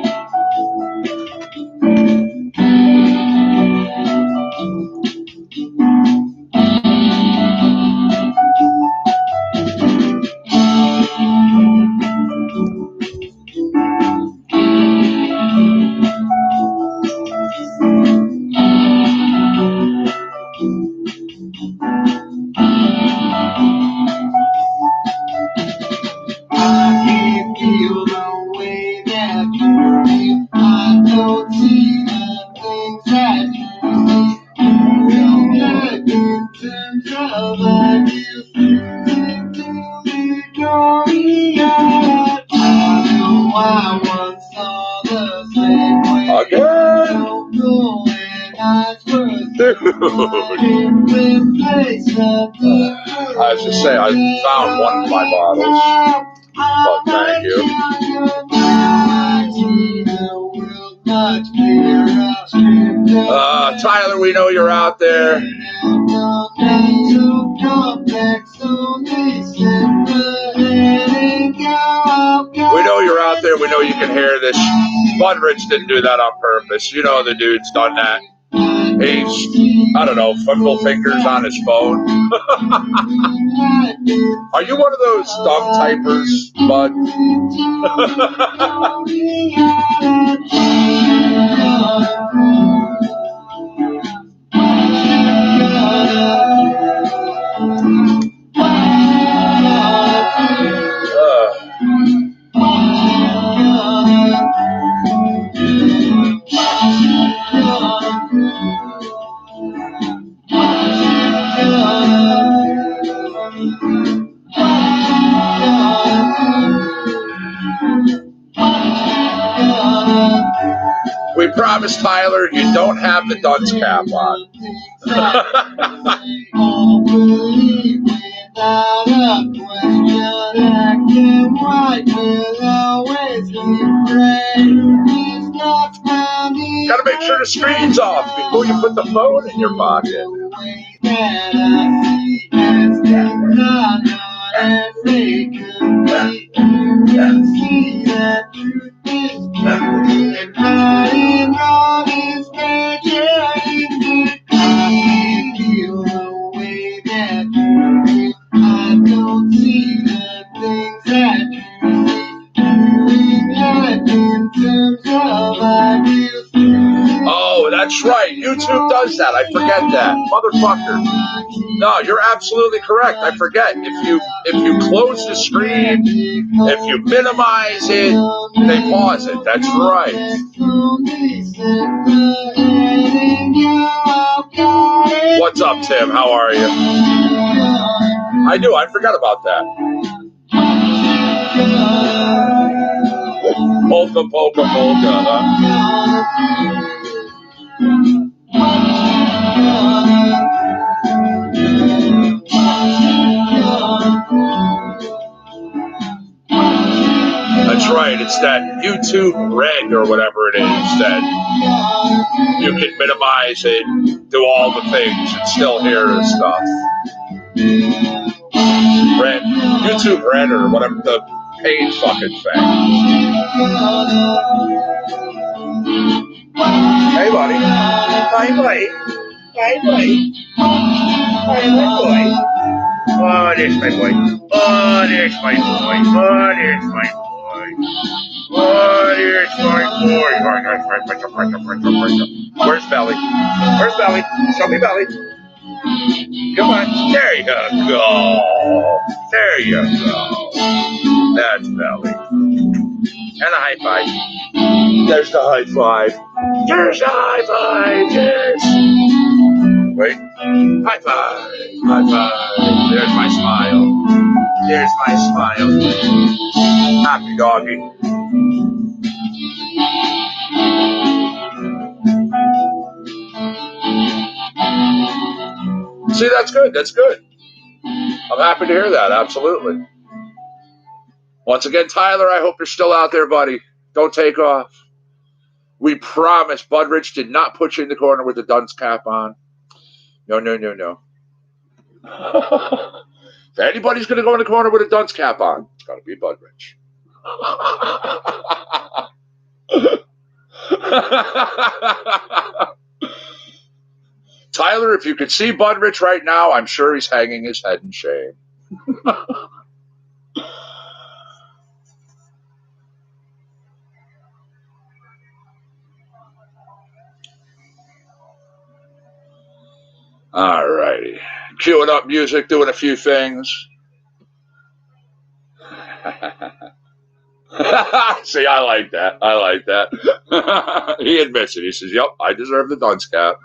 S1: I was just saying, I found one of my bottles, but thank you. Tyler, we know you're out there. We know you're out there. We know you can hear this. Budrich didn't do that on purpose. You know the dude's done that. He's, I don't know, fiddle fingers on his phone. Are you one of those thumb typers, Bud? We promise, Tyler, you don't have the dunce cap on. Gotta make sure the screen's off before you put the phone in your pocket. Oh, that's right. YouTube does that. I forget that. Motherfucker. No, you're absolutely correct. I forget. If you close the screen, if you minimize it, they pause it. That's right. What's up, Tim? How are you? I do. I forgot about that. Polka, polka, polka, huh? That's right. It's that YouTube Red or whatever it is that you can minimize it, do all the things, and still hear the stuff. Red, YouTube Red or whatever the paid fucking thing. Hey, buddy. Hi, buddy. Hi, buddy. Hi, my boy. Oh, there's my boy. Oh, there's my boy. Oh, there's my boy. Oh, there's my boy. Where's Belly? Where's Belly? Show me Belly. Come on. There you go. There you go. That's Belly. And a high five. There's the high five. There's the high five. Yes. Wait. High five. High five. There's my smile. There's my smile. Happy doggy. See, that's good. That's good. I'm happy to hear that. Absolutely. Once again, Tyler, I hope you're still out there, buddy. Don't take off. We promise Budrich did not put you in the corner with the dunce cap on. No, no, no, no. If anybody's going to go in the corner with a dunce cap on, it's got to be Budrich. Tyler, if you could see Budrich right now, I'm sure he's hanging his head in shame. All righty. Queuing up music, doing a few things. See, I like that. I like that. He admits it. He says, yep, I deserve the dunce cap.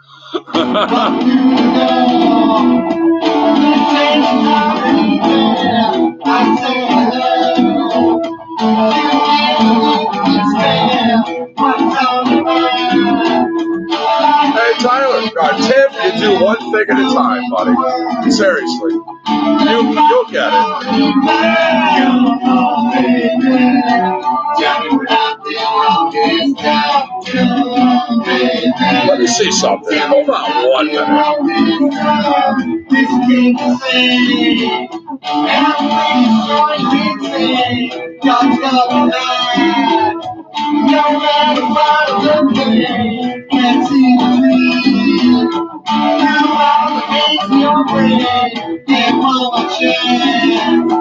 S1: Hey, Tyler, Tim, you do one thing at a time, buddy. Seriously. You'll get it. Let me see something. Hold on 1 minute.
S2: No matter what the pain, can't see the dream. Now all the things your brain can't hold a chance.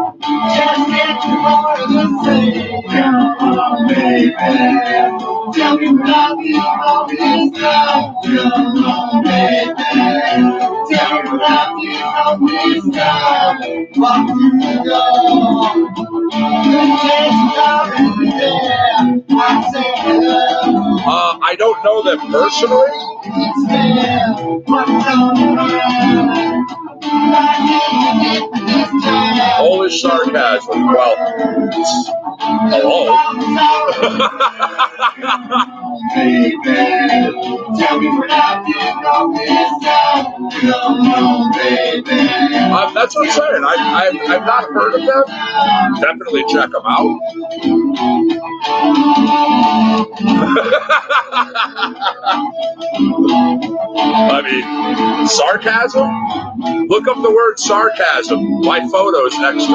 S2: Just get you more of the same. Come on, baby. Tell me what you always done. Come on, baby. Tell me what you always done. What do you know?
S1: I don't know them personally. Polish sarcasm. Well, hello. That's what I'm saying. I've not heard of them. Definitely check them out. I mean, sarcasm? Look up the word sarcasm. My photo's next to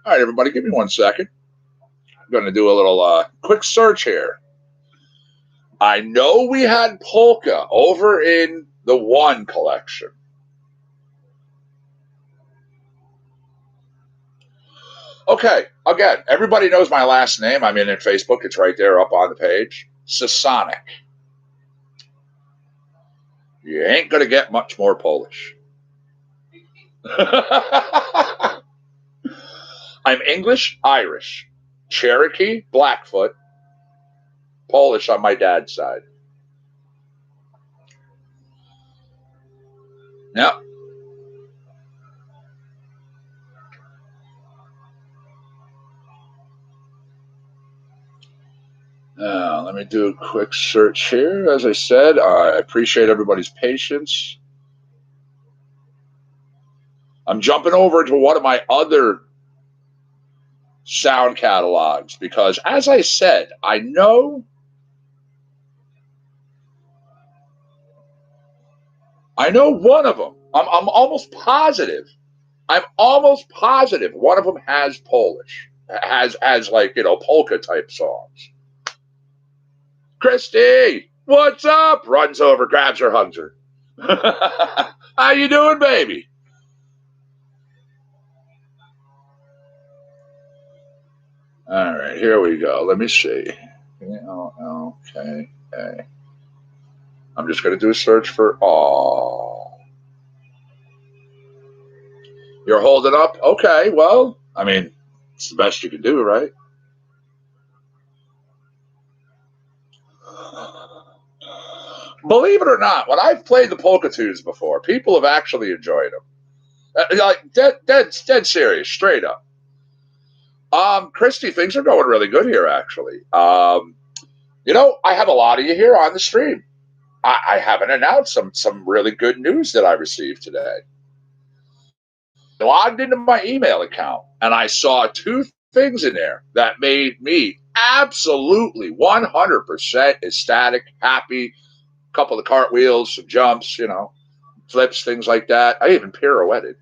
S1: All right, everybody, give me 1 second. I'm going to do a little quick search here. I know we had Polka over in the One collection. Okay, again, everybody knows my last name. I'm in Facebook. It's right there up on the page. Sasonic. You ain't going to get much more Polish. I'm English, Irish, Cherokee, Blackfoot, Polish on my dad's side. Yep. Let me do a quick search here. As I said, I appreciate everybody's patience. I'm jumping over to one of my other sound catalogs because, as I said, I know one of them. I'm almost positive. One of them has Polish. has like, polka type songs. Christy, what's up? Runs over, grabs her, hugs her. How you doing, baby? All right, here we go. Let me see. Okay. I'm just going to do a search for You're holding up? Okay, well, I mean, it's the best you can do, right? Believe it or not, when I've played the polka tunes before, people have actually enjoyed them. Like dead serious, straight up. Christy, things are going really good here, actually. I have a lot of you here on the stream. I haven't announced some really good news that I received today. I logged into my email account and I saw two things in there that made me absolutely 100% ecstatic, happy. A couple of cartwheels, some jumps, flips, things like that. I even pirouetted.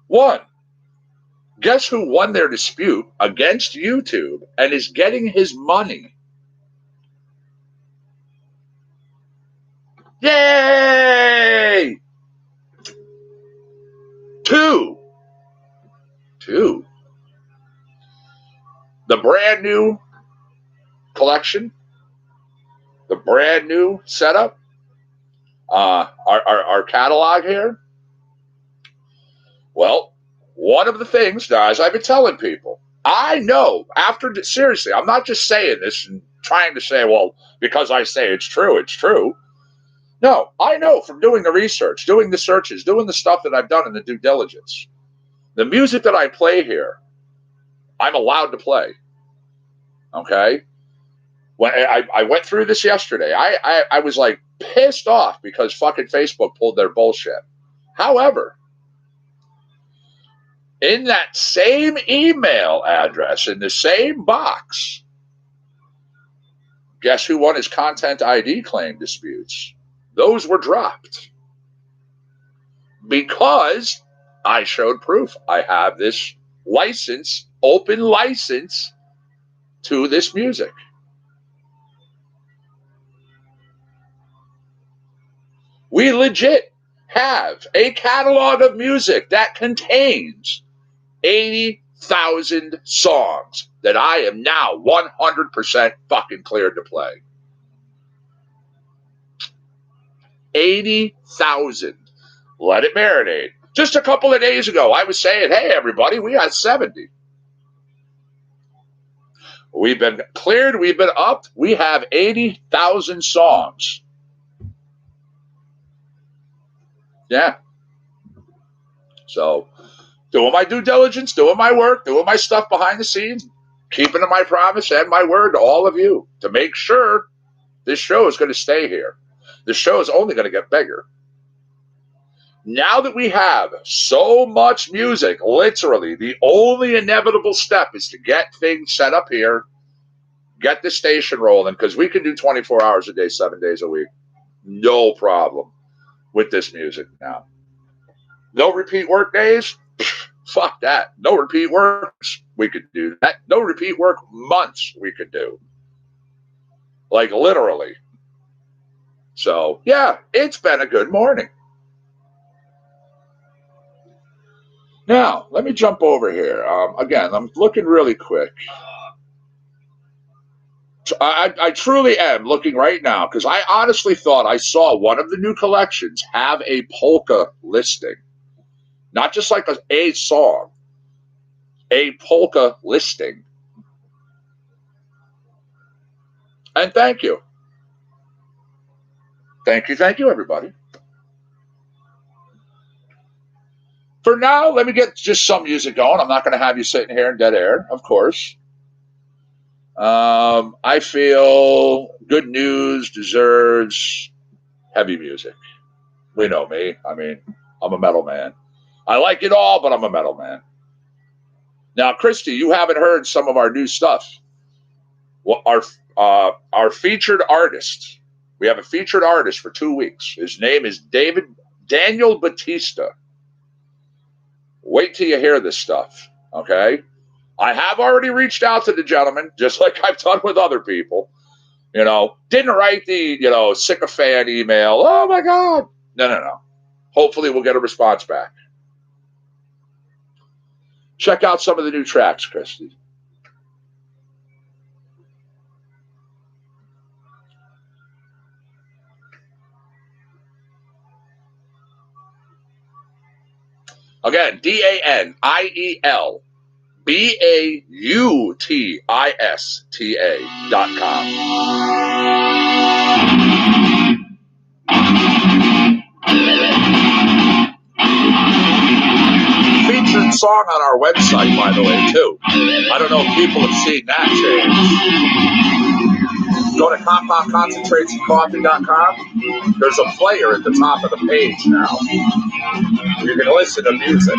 S1: One, guess who won their dispute against YouTube and is getting his money? Yay! Two. The brand new collection, the brand new setup, our catalog here. Well, one of the things, guys, I've been telling people, I know seriously, I'm not just saying this and trying to say, well, because I say it's true, it's true. No, I know from doing the research, doing the searches, doing the stuff that I've done in the due diligence. The music that I play here, I'm allowed to play. Okay? When I went through this yesterday, I was like pissed off because fucking Facebook pulled their bullshit. However, in that same email address, in the same box, guess who won his content ID claim disputes? Those were dropped because I showed proof. I have this license, open license to this music. We legit have a catalog of music that contains 80,000 songs that I am now 100% fucking cleared to play. 80,000. Let it marinate. Just a couple of days ago, I was saying, hey, everybody, we got 70. We've been cleared. We've been upped. We have 80,000 songs. Yeah. So, doing my due diligence, doing my work, doing my stuff behind the scenes, keeping to my promise and my word to all of you to make sure this show is going to stay here. The show is only going to get bigger. Now that we have so much music, literally, the only inevitable step is to get things set up here, get the station rolling, because we can do 24 hours a day, 7 days a week. No problem with this music now. No repeat work days? Fuck that. No repeat works. We could do that. No repeat work months we could do. Like literally. So, yeah, it's been a good morning. Now, let me jump over here. Again, I'm looking really quick. I truly am looking right now because I honestly thought I saw one of the new collections have a polka listing. Not just like a song, a polka listing. And thank you. Thank you, everybody. For now, let me get just some music going. I'm not going to have you sitting here in dead air, of course. I feel good news deserves heavy music. We know me. I mean, I'm a metal man. I like it all, but I'm a metal man. Now, Christy, you haven't heard some of our new stuff. Well, our featured artist. We have a featured artist for 2 weeks. His name is Daniel Batista. Wait till you hear this stuff, okay? I have already reached out to the gentleman, just like I've done with other people. Didn't write the, sycophant email. Oh, my God. No. Hopefully we'll get a response back. Check out some of the new tracks, Christy. Again, DANIELBAUTista.com. Featured song on our website, by the way, too. I don't know if people have seen that change. Go to CompoundConcentratesandCoffee.com. There's a player at the top of the page now. You can listen to music.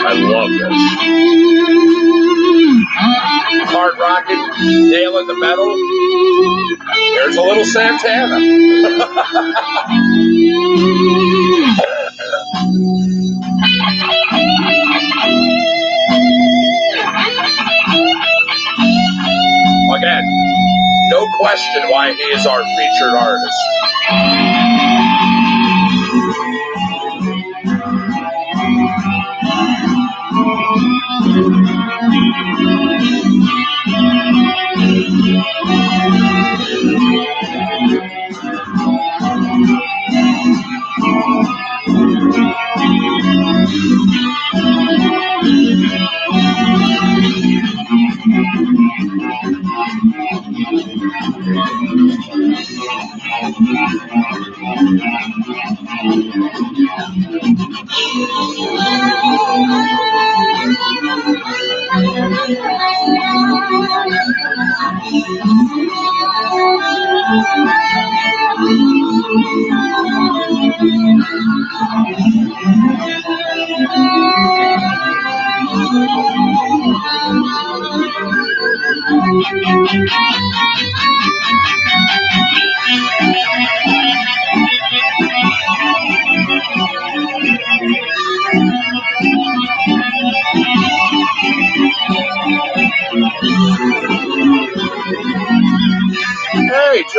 S1: I love this. Hard rocking, nailing the metal. There's a little Santana. Again, no question why he is our featured artist.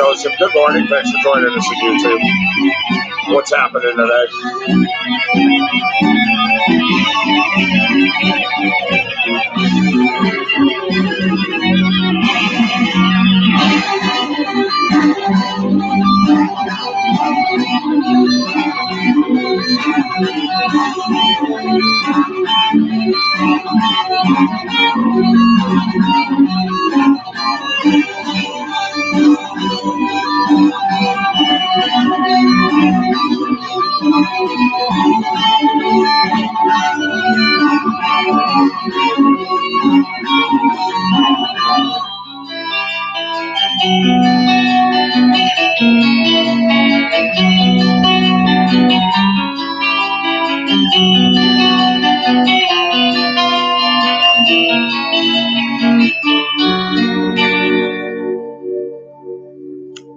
S1: Joseph. Good morning. Thanks for joining us on YouTube. What's happening today?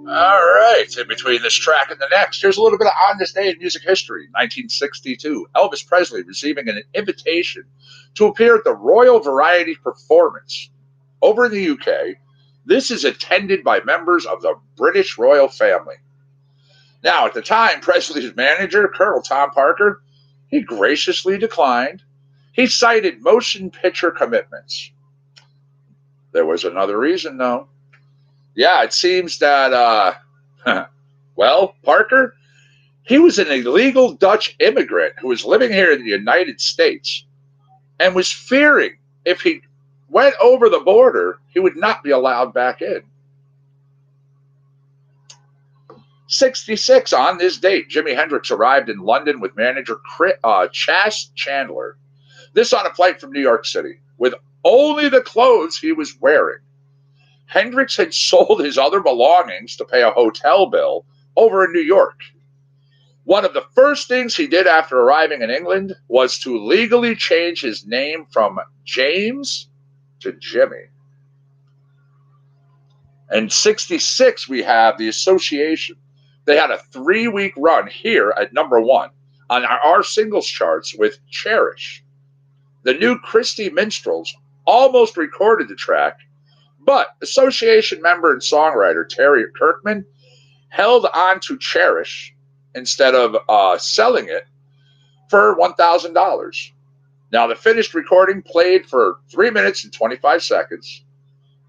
S1: All right, in between this track and the next, here's a little bit of on this day in music history. 1962, Elvis Presley receiving an invitation to appear at the Royal Variety Performance. Over in the UK, this is attended by members of the British royal family. Now, at the time, Presley's manager, Colonel Tom Parker, he graciously declined. He cited motion picture commitments. There was another reason, though. Yeah, it seems that, well, Parker, he was an illegal Dutch immigrant who was living here in the United States and was fearing if he went over the border, he would not be allowed back in. 1966, on this date, Jimi Hendrix arrived in London with manager Chas Chandler. This on a flight from New York City, with only the clothes he was wearing. Hendrix had sold his other belongings to pay a hotel bill over in New York. One of the first things he did after arriving in England was to legally change his name from James to Jimmy. In 1966, we have the Association. They had a 3-week run here at number 1 on our singles charts with Cherish. The new Christie Minstrels almost recorded the track, but Association member and songwriter Terry Kirkman held on to Cherish instead of selling it for $1,000. Now, the finished recording played for 3 minutes and 25 seconds,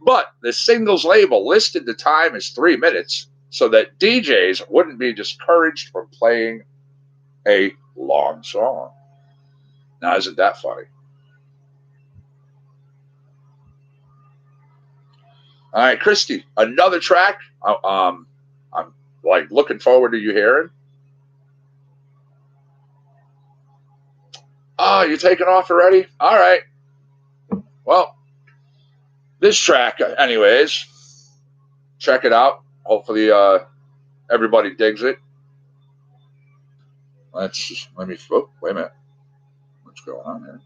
S1: but the singles label listed the time as 3 minutes so that DJs wouldn't be discouraged from playing a long song. Now, isn't that funny? All right, Christy, another track I'm like looking forward to you hearing. Oh, you're taking off already? All right. Well, this track, anyways, check it out. Hopefully everybody digs it. Let me, oh, wait a minute. What's going on here?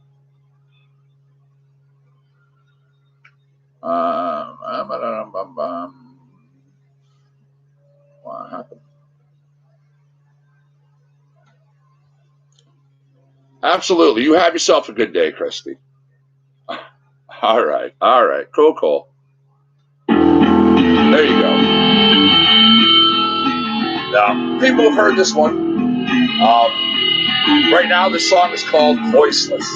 S1: What happened? Absolutely. You have yourself a good day, Christy. All right. Cool. There you go. Now, people have heard this one. Right now, this song is called Voiceless.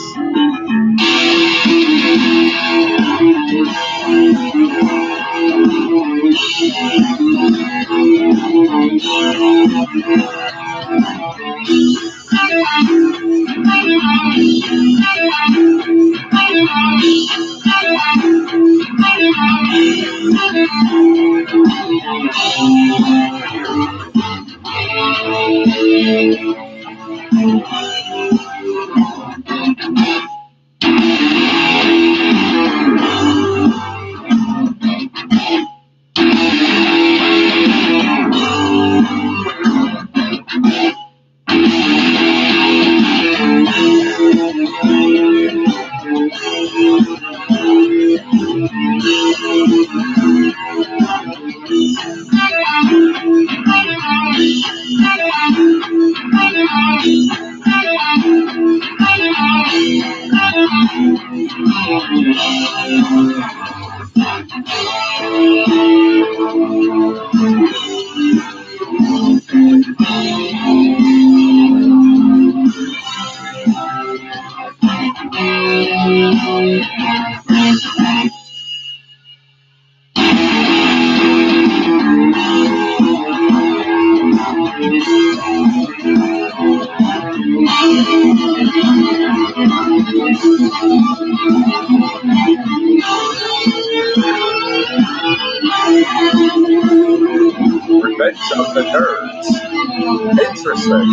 S1: Revenge of the Nerds. Interesting.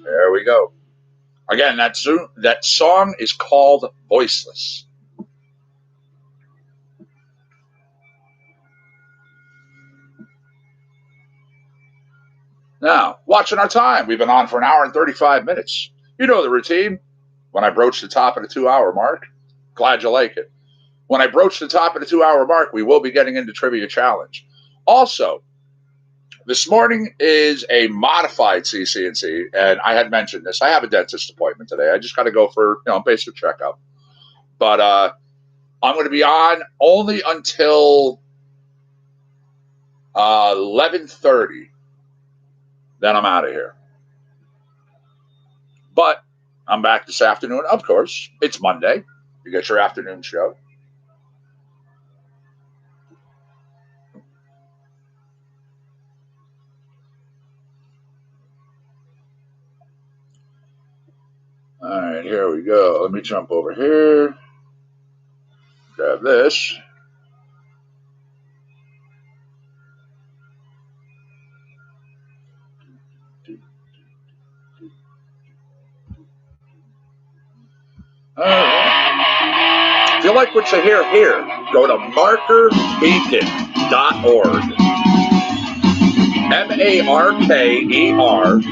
S1: There we go. Again, that song is called Voiceless. Now, watching our time. We've been on for an hour and 35 minutes. You know the routine. When I broach the top of the 2-hour mark, glad you like it. When I broach the top of the 2-hour mark, we will be getting into Trivia Challenge. Also, this morning is a modified CC&C, and I had mentioned this. I have a dentist appointment today. I just got to go for basic checkup. But I'm going to be on only until 11:30. Then I'm out of here. But I'm back this afternoon. Of course, it's Monday. You get your afternoon show. All right, here we go. Let me jump over here. Grab this. All right. If you like what you hear here, go to markerbeacon.org. MarkerBeacon.org.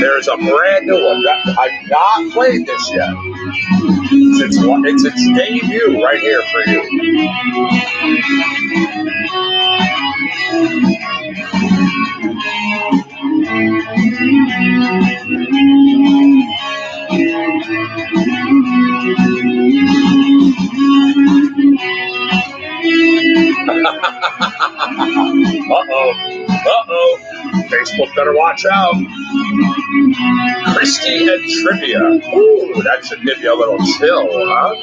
S1: There's a brand new one. I've not played this yet. It's its debut right here for you. Uh-oh. Facebook better watch out. Christy and Trivia. Ooh, that should give you a little chill, huh?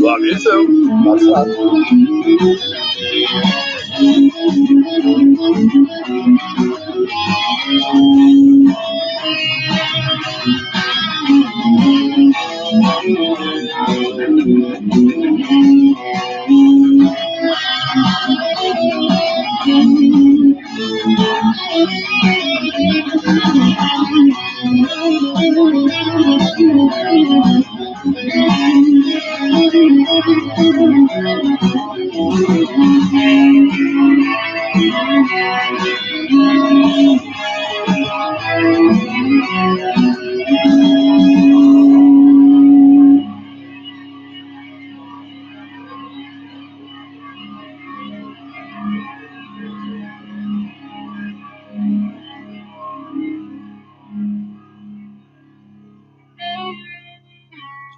S1: Love you too. Much love.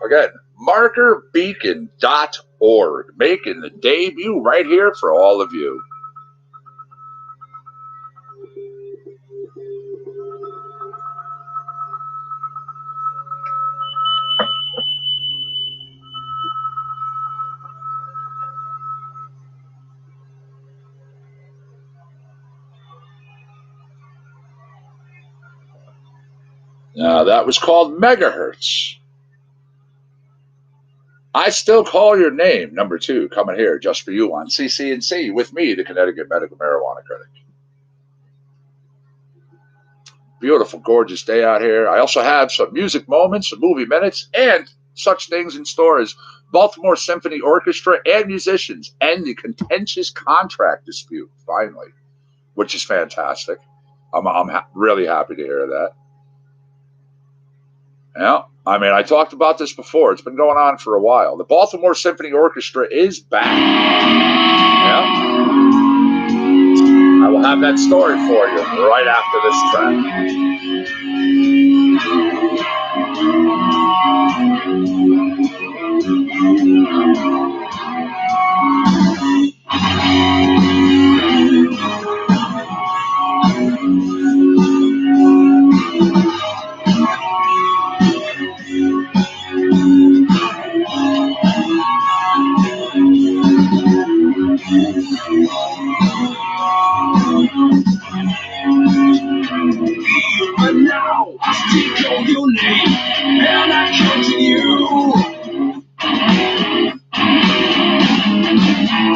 S1: Again, markerbeacon.org, making the debut right here for all of you. Now, that was called Megahertz. I Still Call Your Name, number 2, coming here just for you on CC&C with me, the Connecticut Medical Marijuana Critic. Beautiful, gorgeous day out here. I also have some music moments, some movie minutes, and such things in store as Baltimore Symphony Orchestra and musicians end the contentious contract dispute, finally, which is fantastic. I'm really happy to hear that. Yeah, I mean, I talked about this before. It's been going on for a while. The Baltimore Symphony Orchestra is back. Yeah. I will have that story for you right after this track.
S2: And now I still call your name, and I come to you.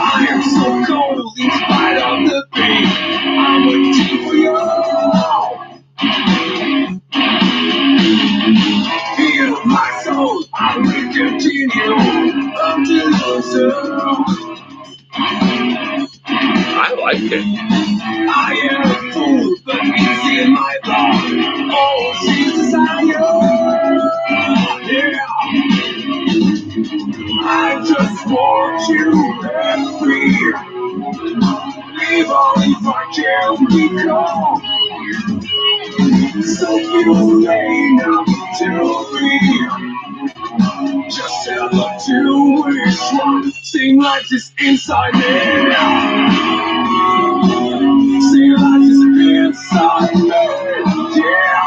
S2: I am so cold in spite of the pain. I'm waiting for you. Feel my soul, I will continue until you're soon.
S1: I like it.
S2: I am a fool, but it's in my blood. Oh, she's desire. Yeah. I just want you free. Even if I can't become. So you may not to me. Just tell them to wish one thing like this inside me. Sing like this inside me. Yeah.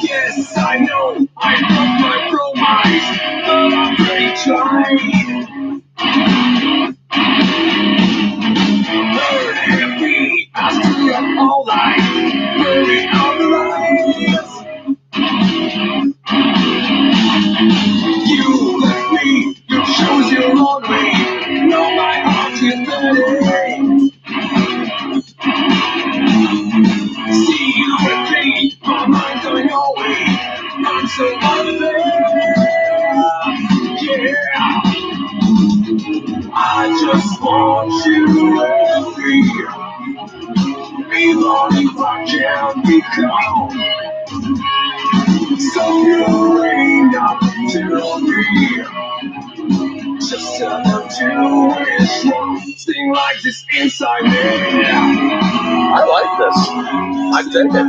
S2: Yes, I know I broke my promise, but I'm pretty tried. Burn happy, I stood up all night, burning all the lights. You left me, you chose your own way. Now my heart is burning. Secretly, my mind's on your way. I'm so unfair. Yeah. I just want you free. Even if I can't become. So you ain't up to me. Just tell them to wish one thing like this inside me.
S1: I like this. I dig it.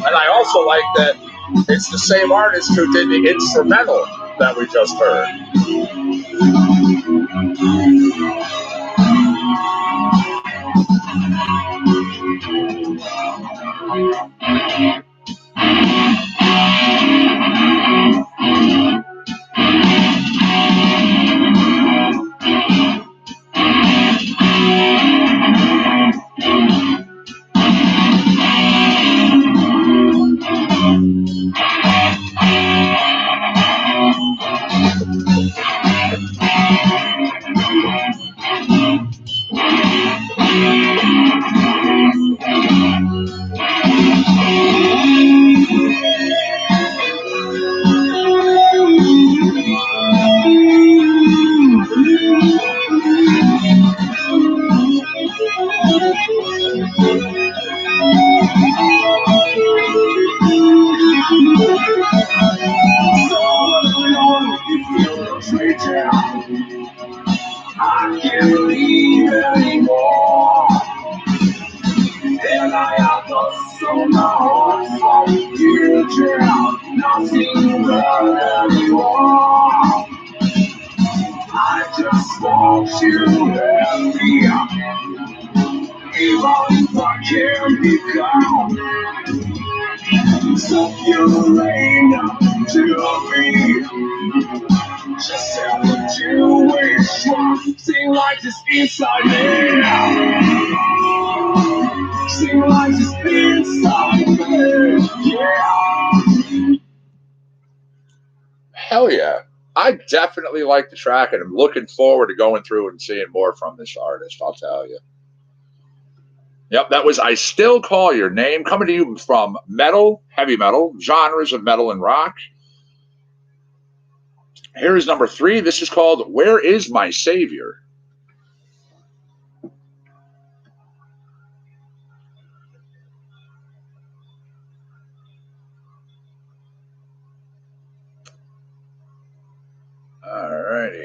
S1: And I also like that it's the same artist who did the instrumental that we just heard. I can't believe anymore. And I have lost so much from you, child. Nothing but anymore. I just want you happy. Even if I can't become. So you ain't up to me. Just tell them to wish one thing like this inside me. Sing like this inside me. Yeah. Hell yeah. I definitely like the track, and I'm looking forward to going through and seeing more from this artist, I'll tell you. Yep, that was I Still Call Your Name, coming to you from metal, heavy metal, genres of metal and rock. Here is number 3. This is called Where Is My Savior? All righty.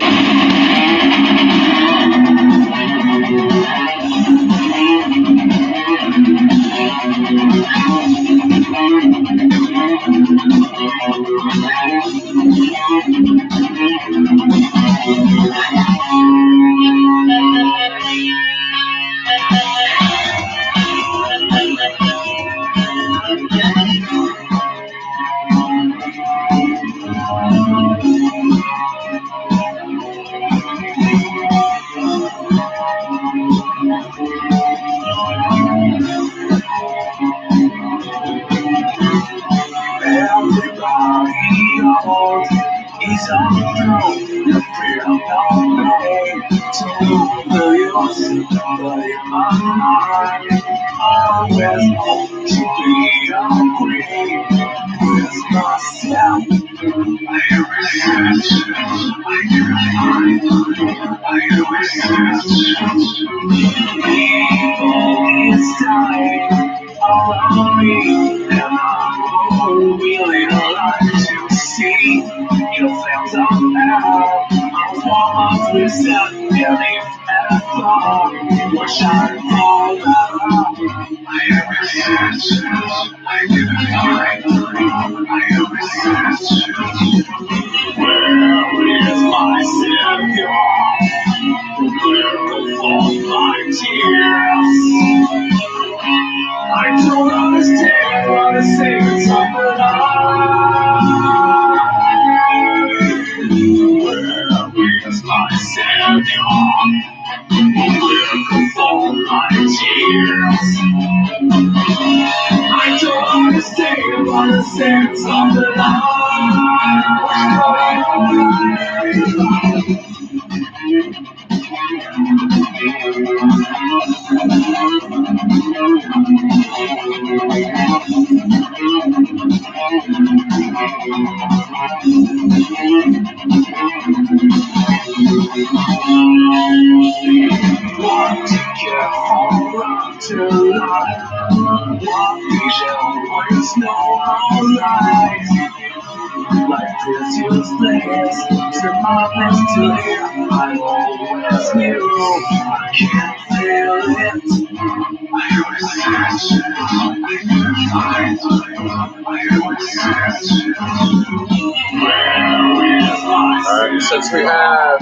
S1: Since we have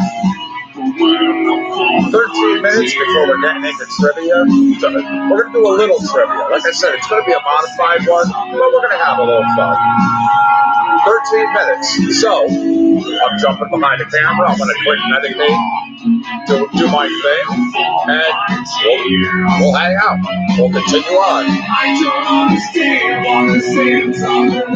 S1: 13 minutes before we're getting into trivia, so we're going to do a little trivia. Like I said, it's going to be a modified one, but we're going to have a little fun. 13 minutes. So, I'm jumping behind the camera. I'm going to quick meditate, do my thing, and we'll hang out. We'll continue on. I don't understand what the sins of the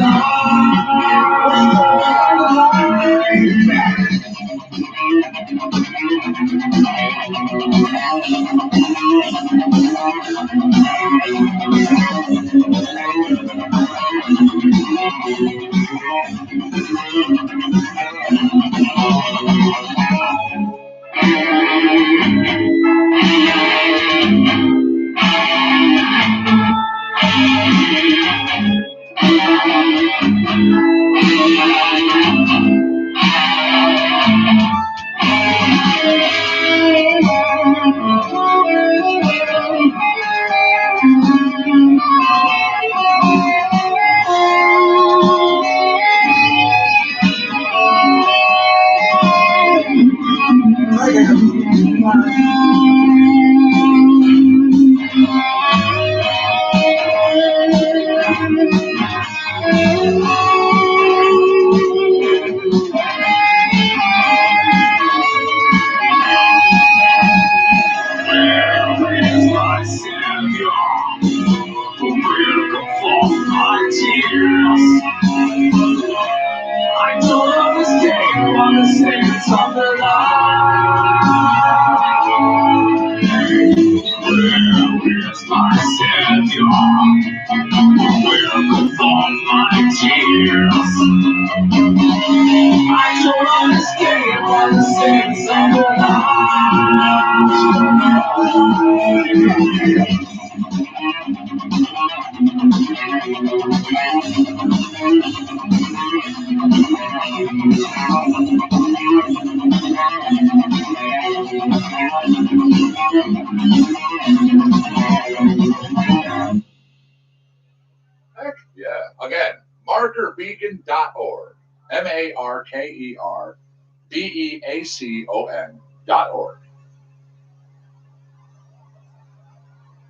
S2: with all my tears. I don't understand what the sins of
S1: Heck yeah. Again, markerbeacon.org. MARKERBEACON.org.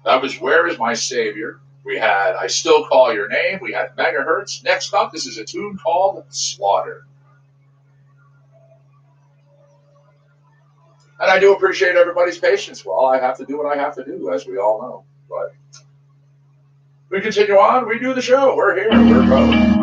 S1: That was Where Is My Savior? We had I Still Call Your Name. We had Megahertz. Next up, this is a tune called Slaughter. And I do appreciate everybody's patience. Well, I have to do what I have to do, as we all know. But we continue on. We do the show. We're here. We're going.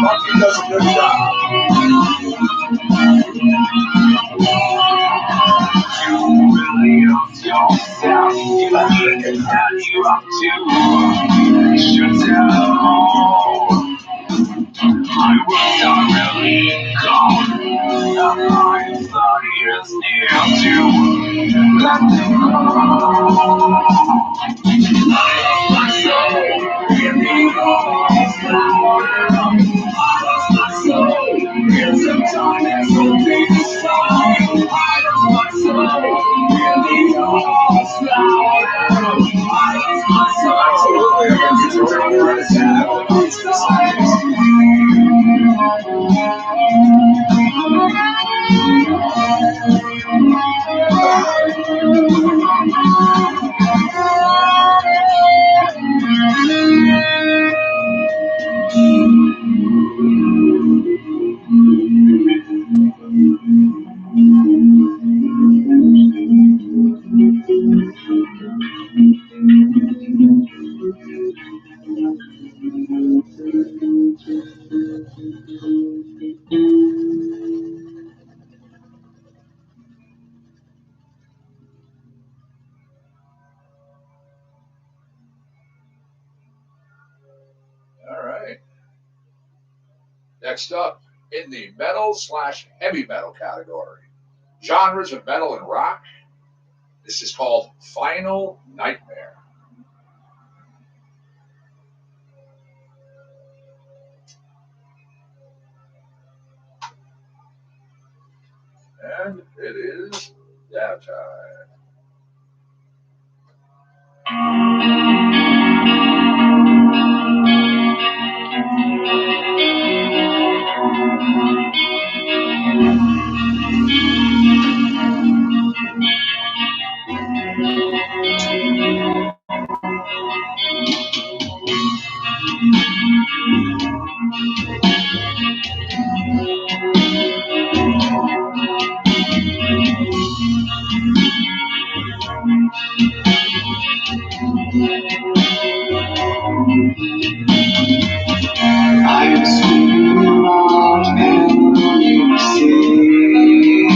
S1: Bucky does a good job. Next up, in the metal/heavy metal category, genres of metal and rock, this is called Final Nightmare. And it is that time.
S2: I'm swimming along in the sea,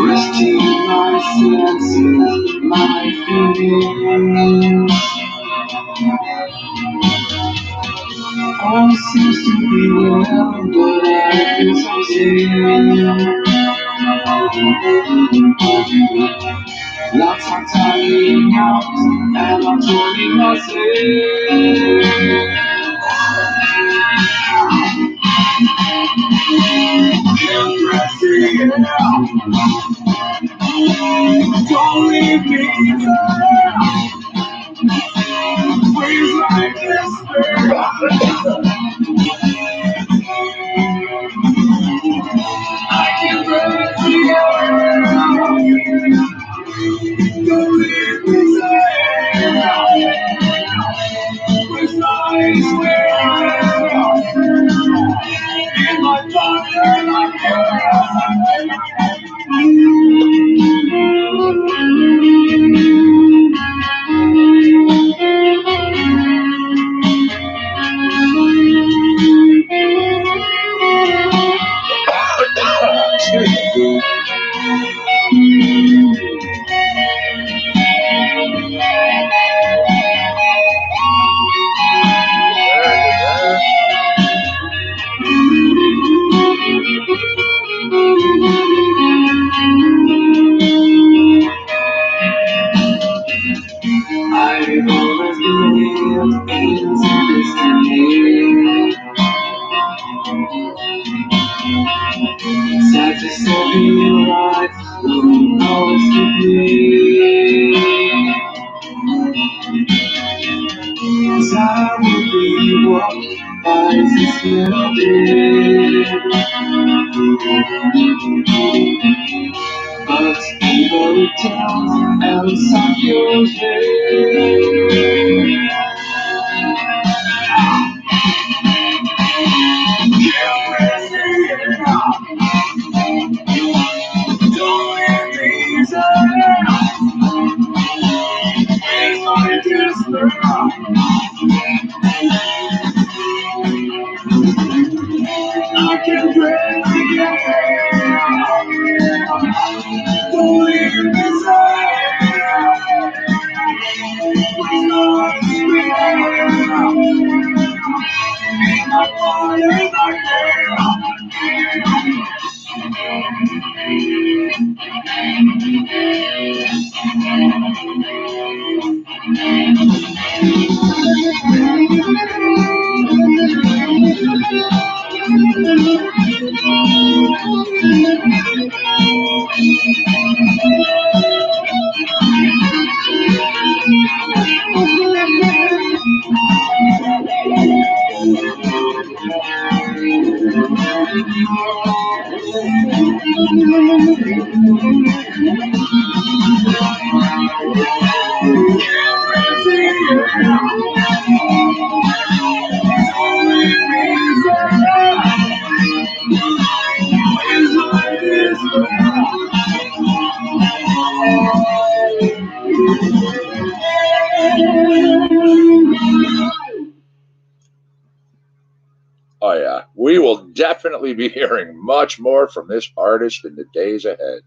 S2: resting my senses, my feelings. All seems to be well, but I feel so sick. Lots of tiring out, and I'm turning myself. Don't leave me there. Please like this. I can't breathe here. Don't leave me there. With lies in my body, my I've always believed in destiny. Sad to say your life will always be. 'Cause I will be walked by this melody. But people tell and some your day. Don't let me I can breathe again. Don't leave me
S1: Oh, yeah. We will definitely be hearing much more from this artist in the days ahead.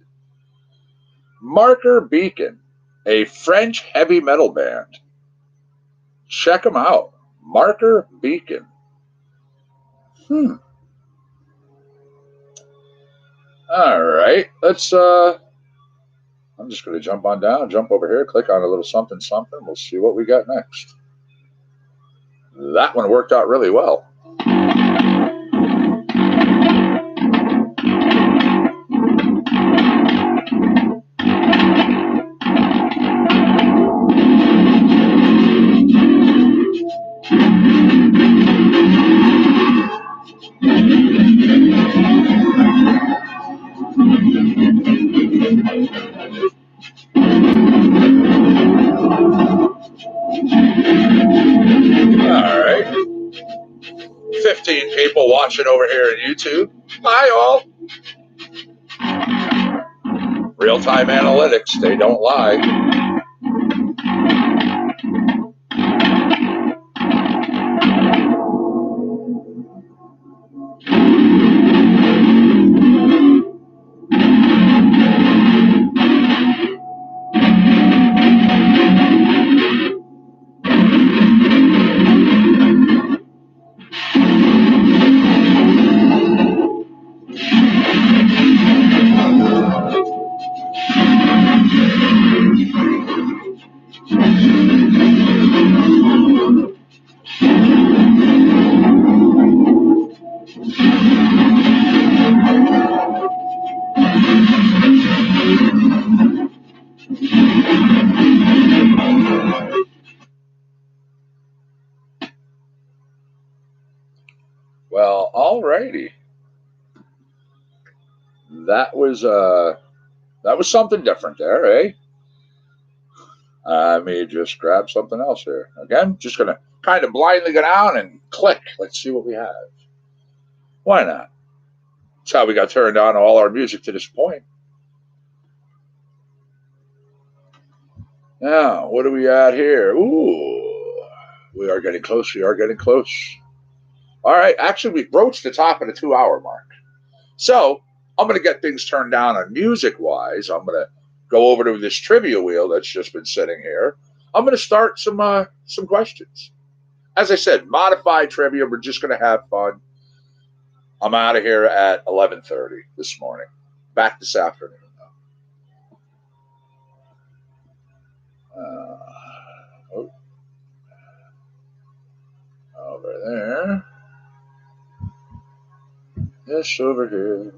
S1: Marker Beacon, a French heavy metal band. Check them out. Marker Beacon. All right. Let's I'm just going to jump on down, jump over here, click on a little something, something. We'll see what we got next. That one worked out really well. All right. 15 people watching over here on YouTube. Hi, all. Real-time analytics, they don't lie. Well, alrighty. That was something different there, eh? Let me just grab something else here. Again, just gonna kind of blindly go down and click. Let's see what we have. Why not? That's how we got turned on all our music to this point. Now, what do we at here? Ooh, we are getting close. We are getting close. All right, actually, we broached the top of the 2-hour mark. So I'm going to get things turned down on music-wise. I'm going to go over to this trivia wheel that's just been sitting here. I'm going to start some questions. As I said, modified trivia. We're just going to have fun. I'm out of here at 11:30 this morning. Back this afternoon. Over there. Yes, over here.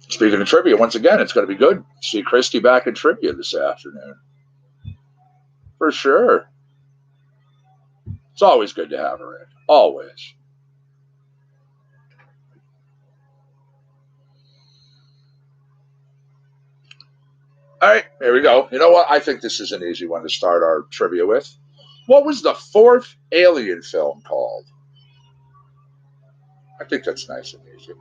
S1: Speaking of trivia, once again, it's going to be good to see Christy back in trivia this afternoon. For sure. It's always good to have her in. Always. All right, here we go. You know what? I think this is an easy one to start our trivia with. What was the fourth Alien film called? I think that's nice and easy.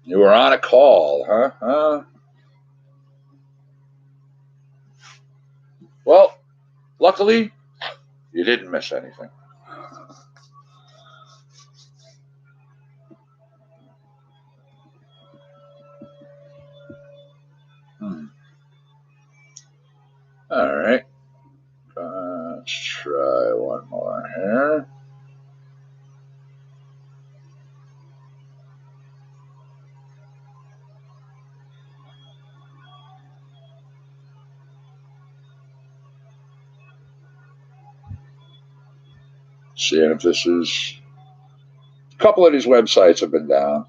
S1: You were on a call, huh? Well, luckily, you didn't miss anything. All right. Let's try one more here. Seeing if this is... A couple of these websites have been down.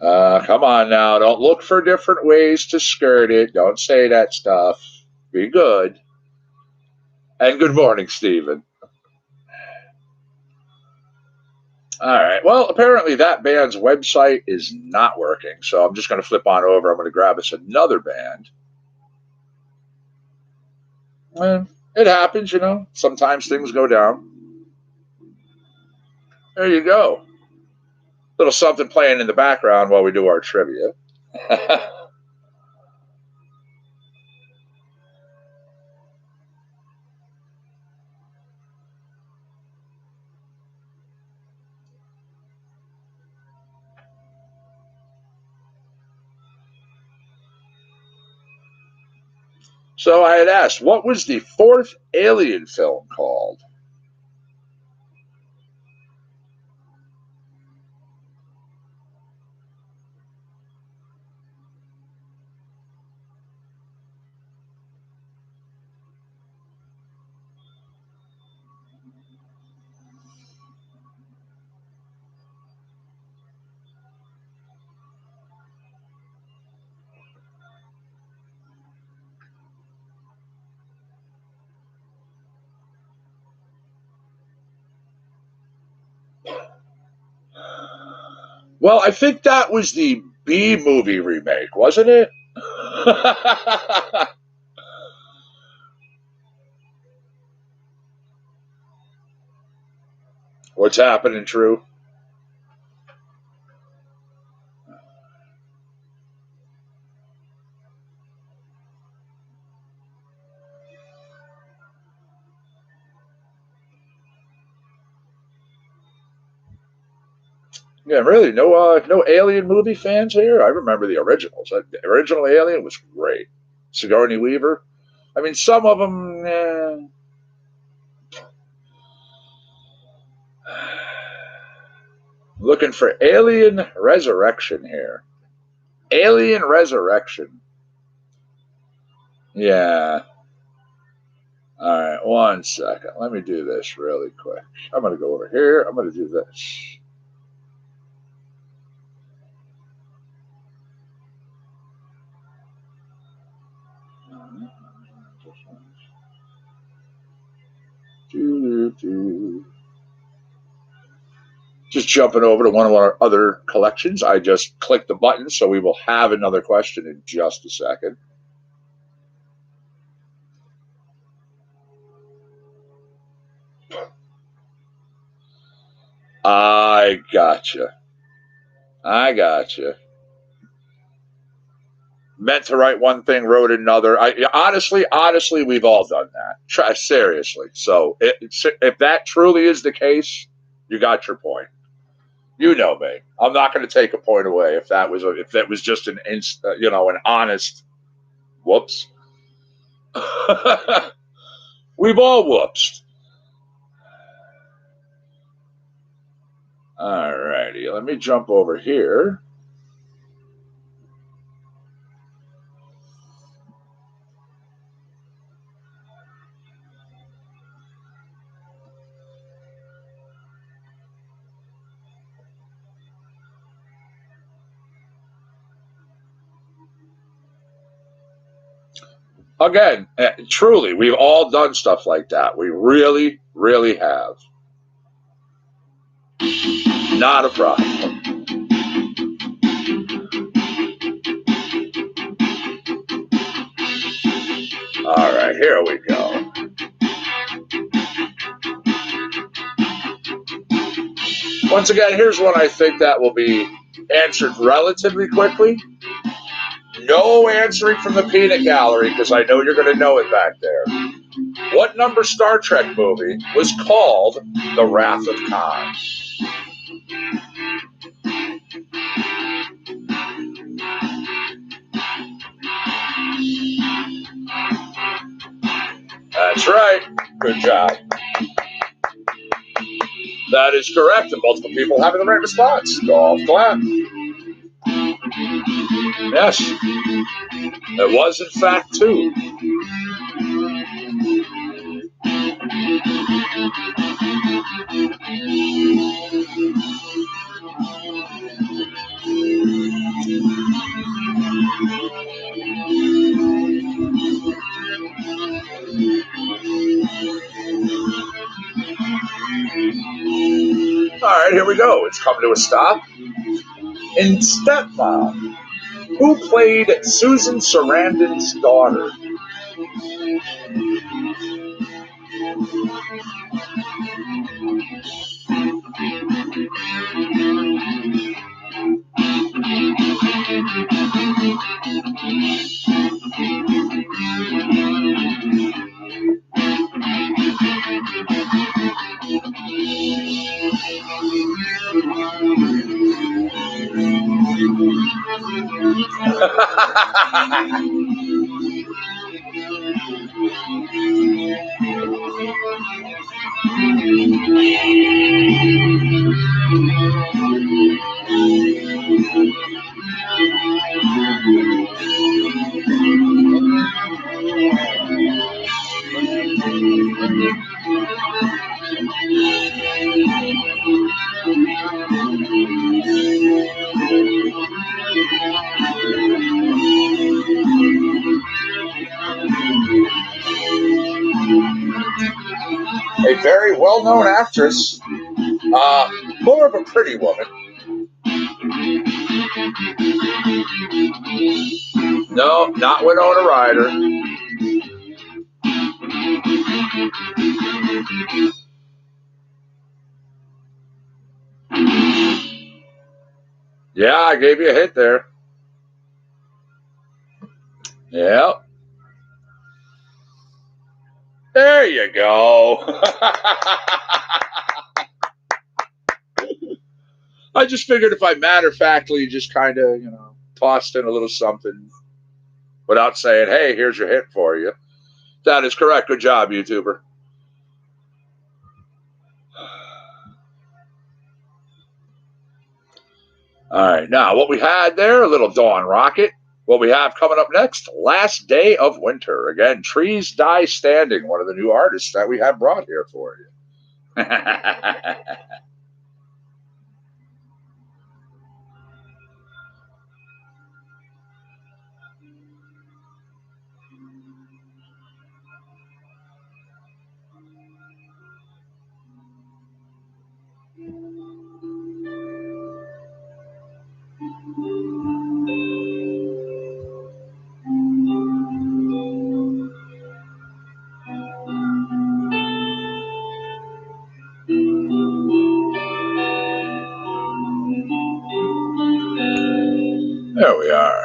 S1: Come on now. Don't look for different ways to skirt it. Don't say that stuff. Be good. And good morning, Stephen. All right. Well, apparently that band's website is not working. So I'm just going to flip on over. I'm going to grab us another band. And it happens, you know. Sometimes things go down. There you go. Little something playing in the background while we do our trivia. So I had asked, what was the fourth Alien film called? Well, I think that was the B movie remake, wasn't it? What's happening, True? Yeah, really, no Alien movie fans here. I remember the originals. The original Alien was great. Sigourney Weaver. I mean, some of them. Looking for Alien Resurrection here. Alien Resurrection. Yeah. All right, one second. Let me do this really quick. I'm going to go over here. I'm going to do this. Just jumping over to one of our other collections. I just clicked the button, so we will have another question in just a second. I gotcha. Meant to write one thing, wrote another. Honestly, we've all done that. Seriously. So if that truly is the case, you got your point. You know me. I'm not going to take a point away if that was just an honest whoops. We've all whoopsed. All righty. Let me jump over here. Again, truly, we've all done stuff like that. We really, really have. Not a problem. All right, here we go. Once again, here's one I think that will be answered relatively quickly. No answering from the peanut gallery because I know you're going to know it back there. What number Star Trek movie was called The Wrath of Khan? That's right. Good job. That is correct, and multiple people having the right response. Golf clap. Yes, it was in fact 2. All right, here we go. It's coming to a stop. In Stepmom, who played Susan Sarandon's daughter? A very well-known actress, more of a pretty woman. No, not Winona Ryder. Yeah, I gave you a hint there. Yep. There you go. I just figured if I matter-of-factly just kind of, tossed in a little something without saying, hey, here's your hint for you. That is correct. Good job, YouTuber. All right, now what we had there, a little Dawn Rocket. What we have coming up next, Last Day of Winter. Again, Trees Die Standing, one of the new artists that we have brought here for you. There we are.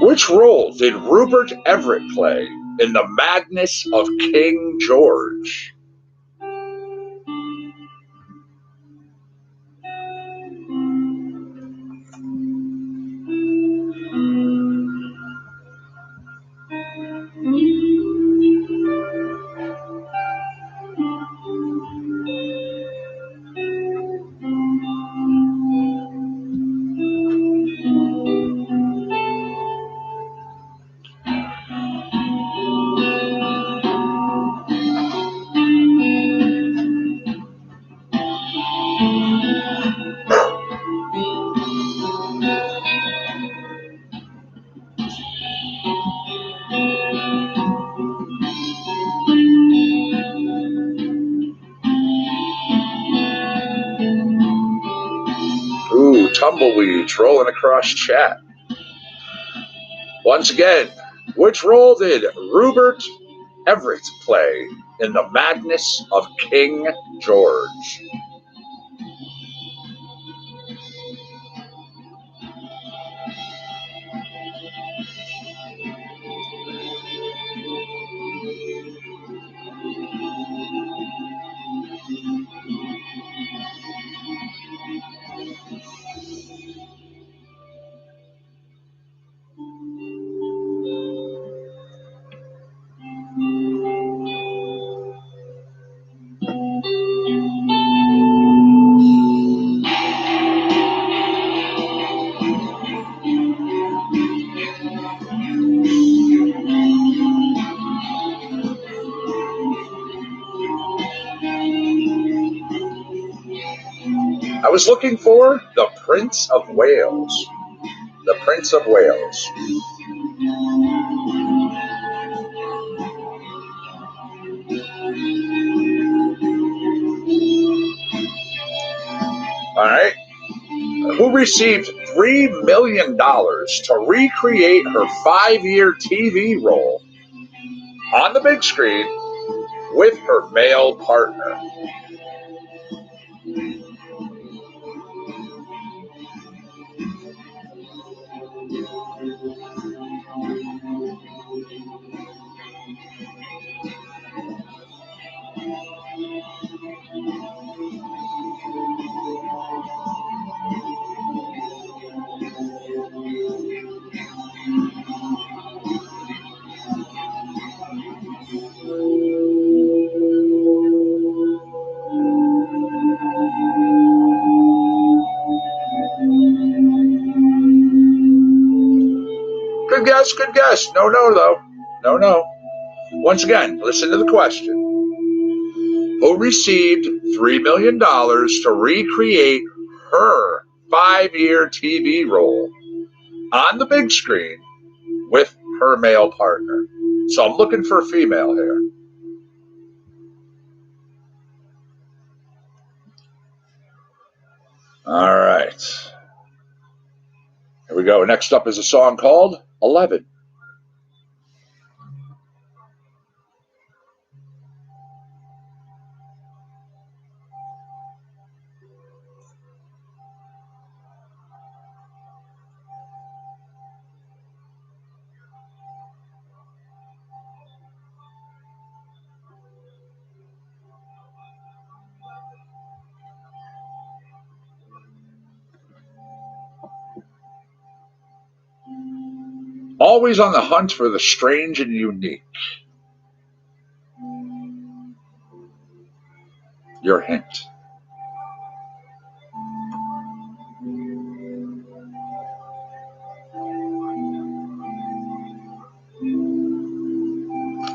S1: Which role did Rupert Everett play in The Madness of King George? Ooh, tumbleweeds rolling across chat. Once again, which role did Rupert Everett play in The Madness of King George? I was looking for the Prince of Wales. The Prince of Wales. All right. Who received $3 million to recreate her 5-year TV role on the big screen with her male partner? guess, good guess. No, though. No. Once again, listen to the question. Who received $3 million to recreate her 5-year TV role on the big screen with her male partner? So I'm looking for a female here. All right. Here we go. Next up is a song called 11. Always on the hunt for the strange and unique. Your hint.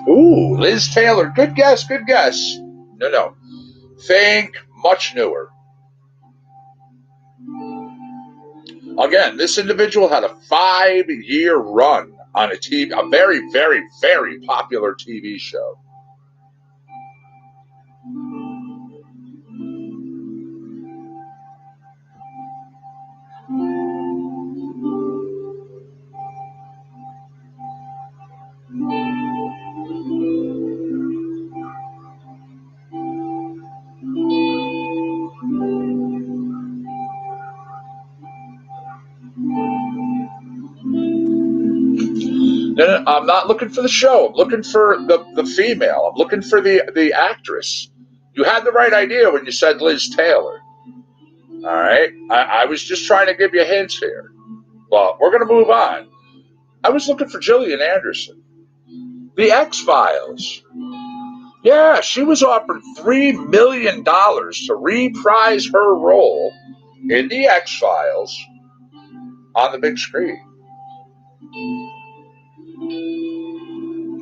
S1: Ooh, Liz Taylor. Good guess. No. Think much newer. Again, this individual had a 5-year run on a very, very, very popular TV show. No, I'm not looking for the show. I'm looking for the female. I'm looking for the actress. You had the right idea when you said Liz Taylor. All right? I was just trying to give you hints here. Well, we're going to move on. I was looking for Gillian Anderson. The X-Files. Yeah, she was offered $3 million to reprise her role in the X-Files on the big screen.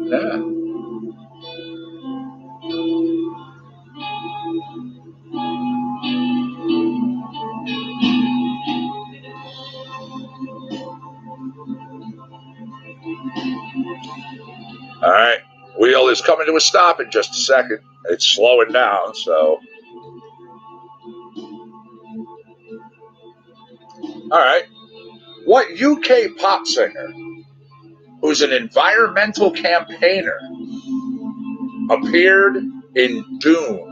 S1: Yeah. All right. Wheel is coming to a stop in just a second. It's slowing down, so. All right. What UK pop singer, who's an environmental campaigner, appeared in Dune?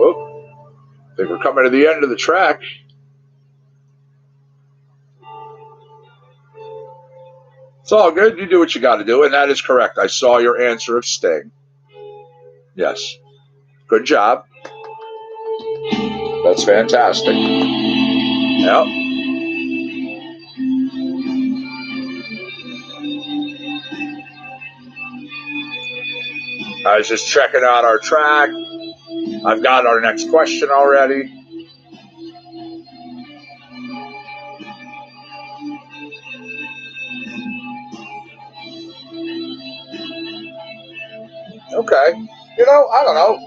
S1: Oh, I think we're coming to the end of the track. It's all good. You do what you got to do, and that is correct. I saw your answer of Sting. Yes. Good job. That's fantastic. Yep. I was just checking out our track. I've got our next question already. Okay. I don't know.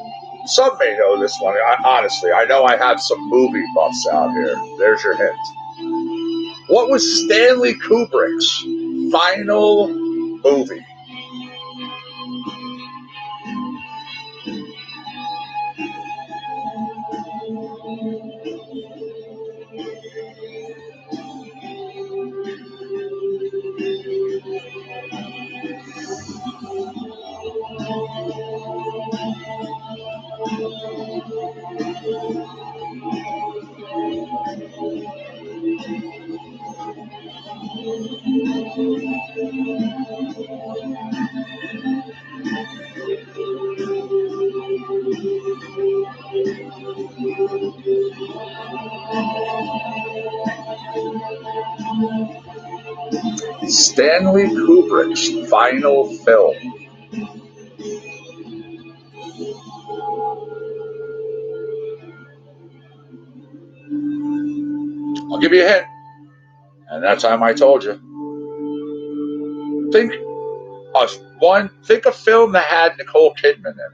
S1: Some may know this one. Honestly, I know I have some movie buffs out here. There's your hint. What was Stanley Kubrick's final movie? Stanley Kubrick's final film. I'll give you a hint. And that time I told you. Think a film that had Nicole Kidman in it.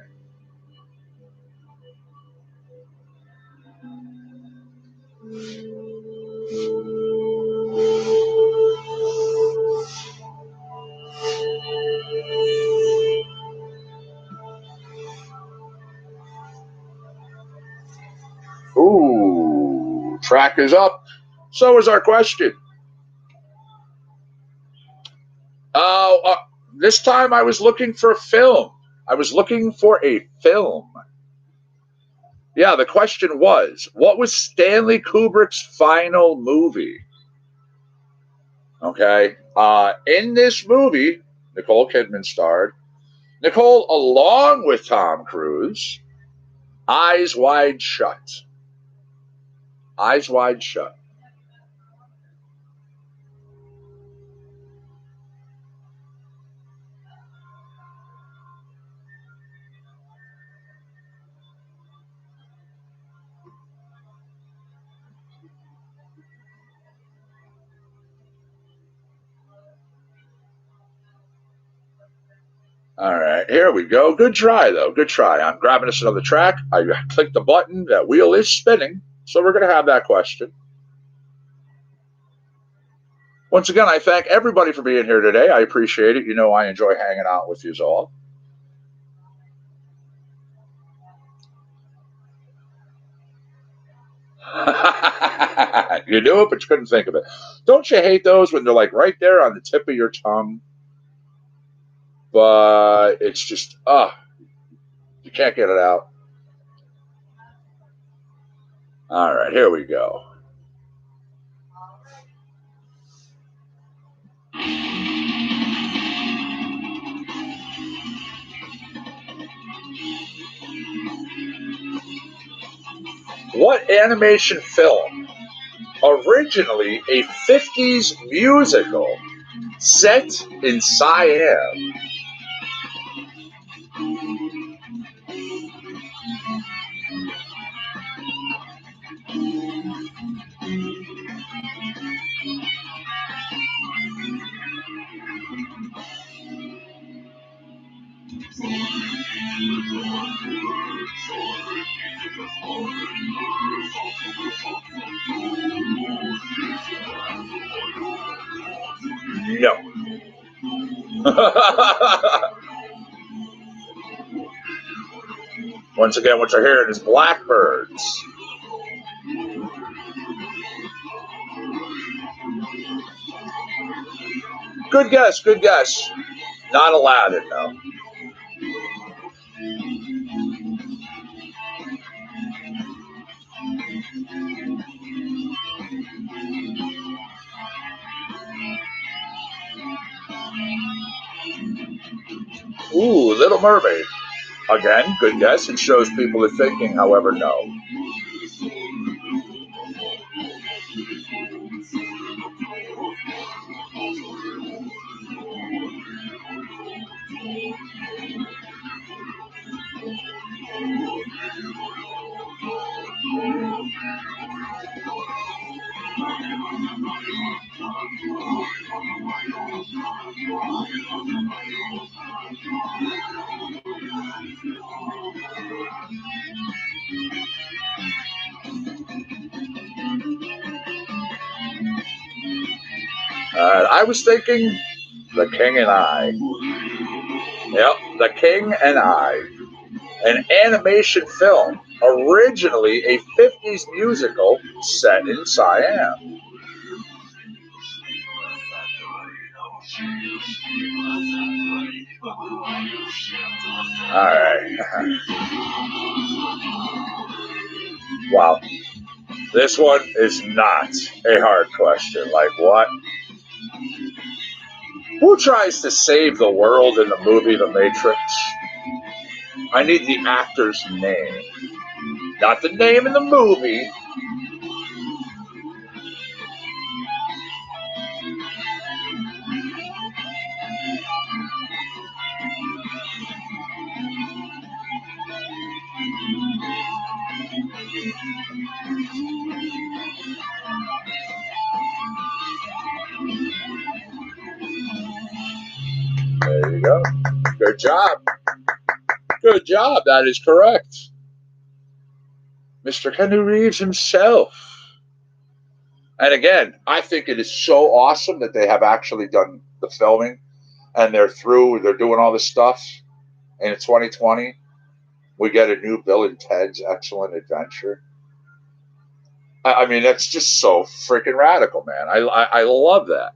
S1: Ooh, track is up. So is our question. This time I was looking for a film. I was looking for a film. Yeah, the question was, what was Stanley Kubrick's final movie? Okay. In this movie, Nicole Kidman starred. Nicole, along with Tom Cruise, Eyes Wide Shut. Eyes Wide Shut. All right, here we go. Good try, though. Good try. I'm grabbing us another track. I clicked the button. That wheel is spinning. So we're going to have that question. Once again, I thank everybody for being here today. I appreciate it. You know I enjoy hanging out with you all. You knew it, but you couldn't think of it. Don't you hate those when they're like right there on the tip of your tongue? But it's just, you can't get it out. All right, here we go. What animation film, originally a 50s musical set in Siam? No. Once again, what you're hearing is Blackbirds. Good guess, good guess. Not Aladdin, no. Ooh, Little Mermaid. Again, good guess. It shows people are thinking, however, no. bad. I was thinking The King and I. Yep, The King and I. An animation film, originally a 50s musical set in Siam. Alright. Wow. This one is not a hard question. Like what? Who tries to save the world in the movie The Matrix? I need the actor's name. Not the name in the movie. There you go. Good job. Good job. That is correct. Mr. Keanu Reeves himself. And again, I think it is so awesome that they have actually done the filming and they're doing all this stuff. And in 2020, we get a new Bill and Ted's Excellent Adventure. I mean, that's just so freaking radical, man. I love that.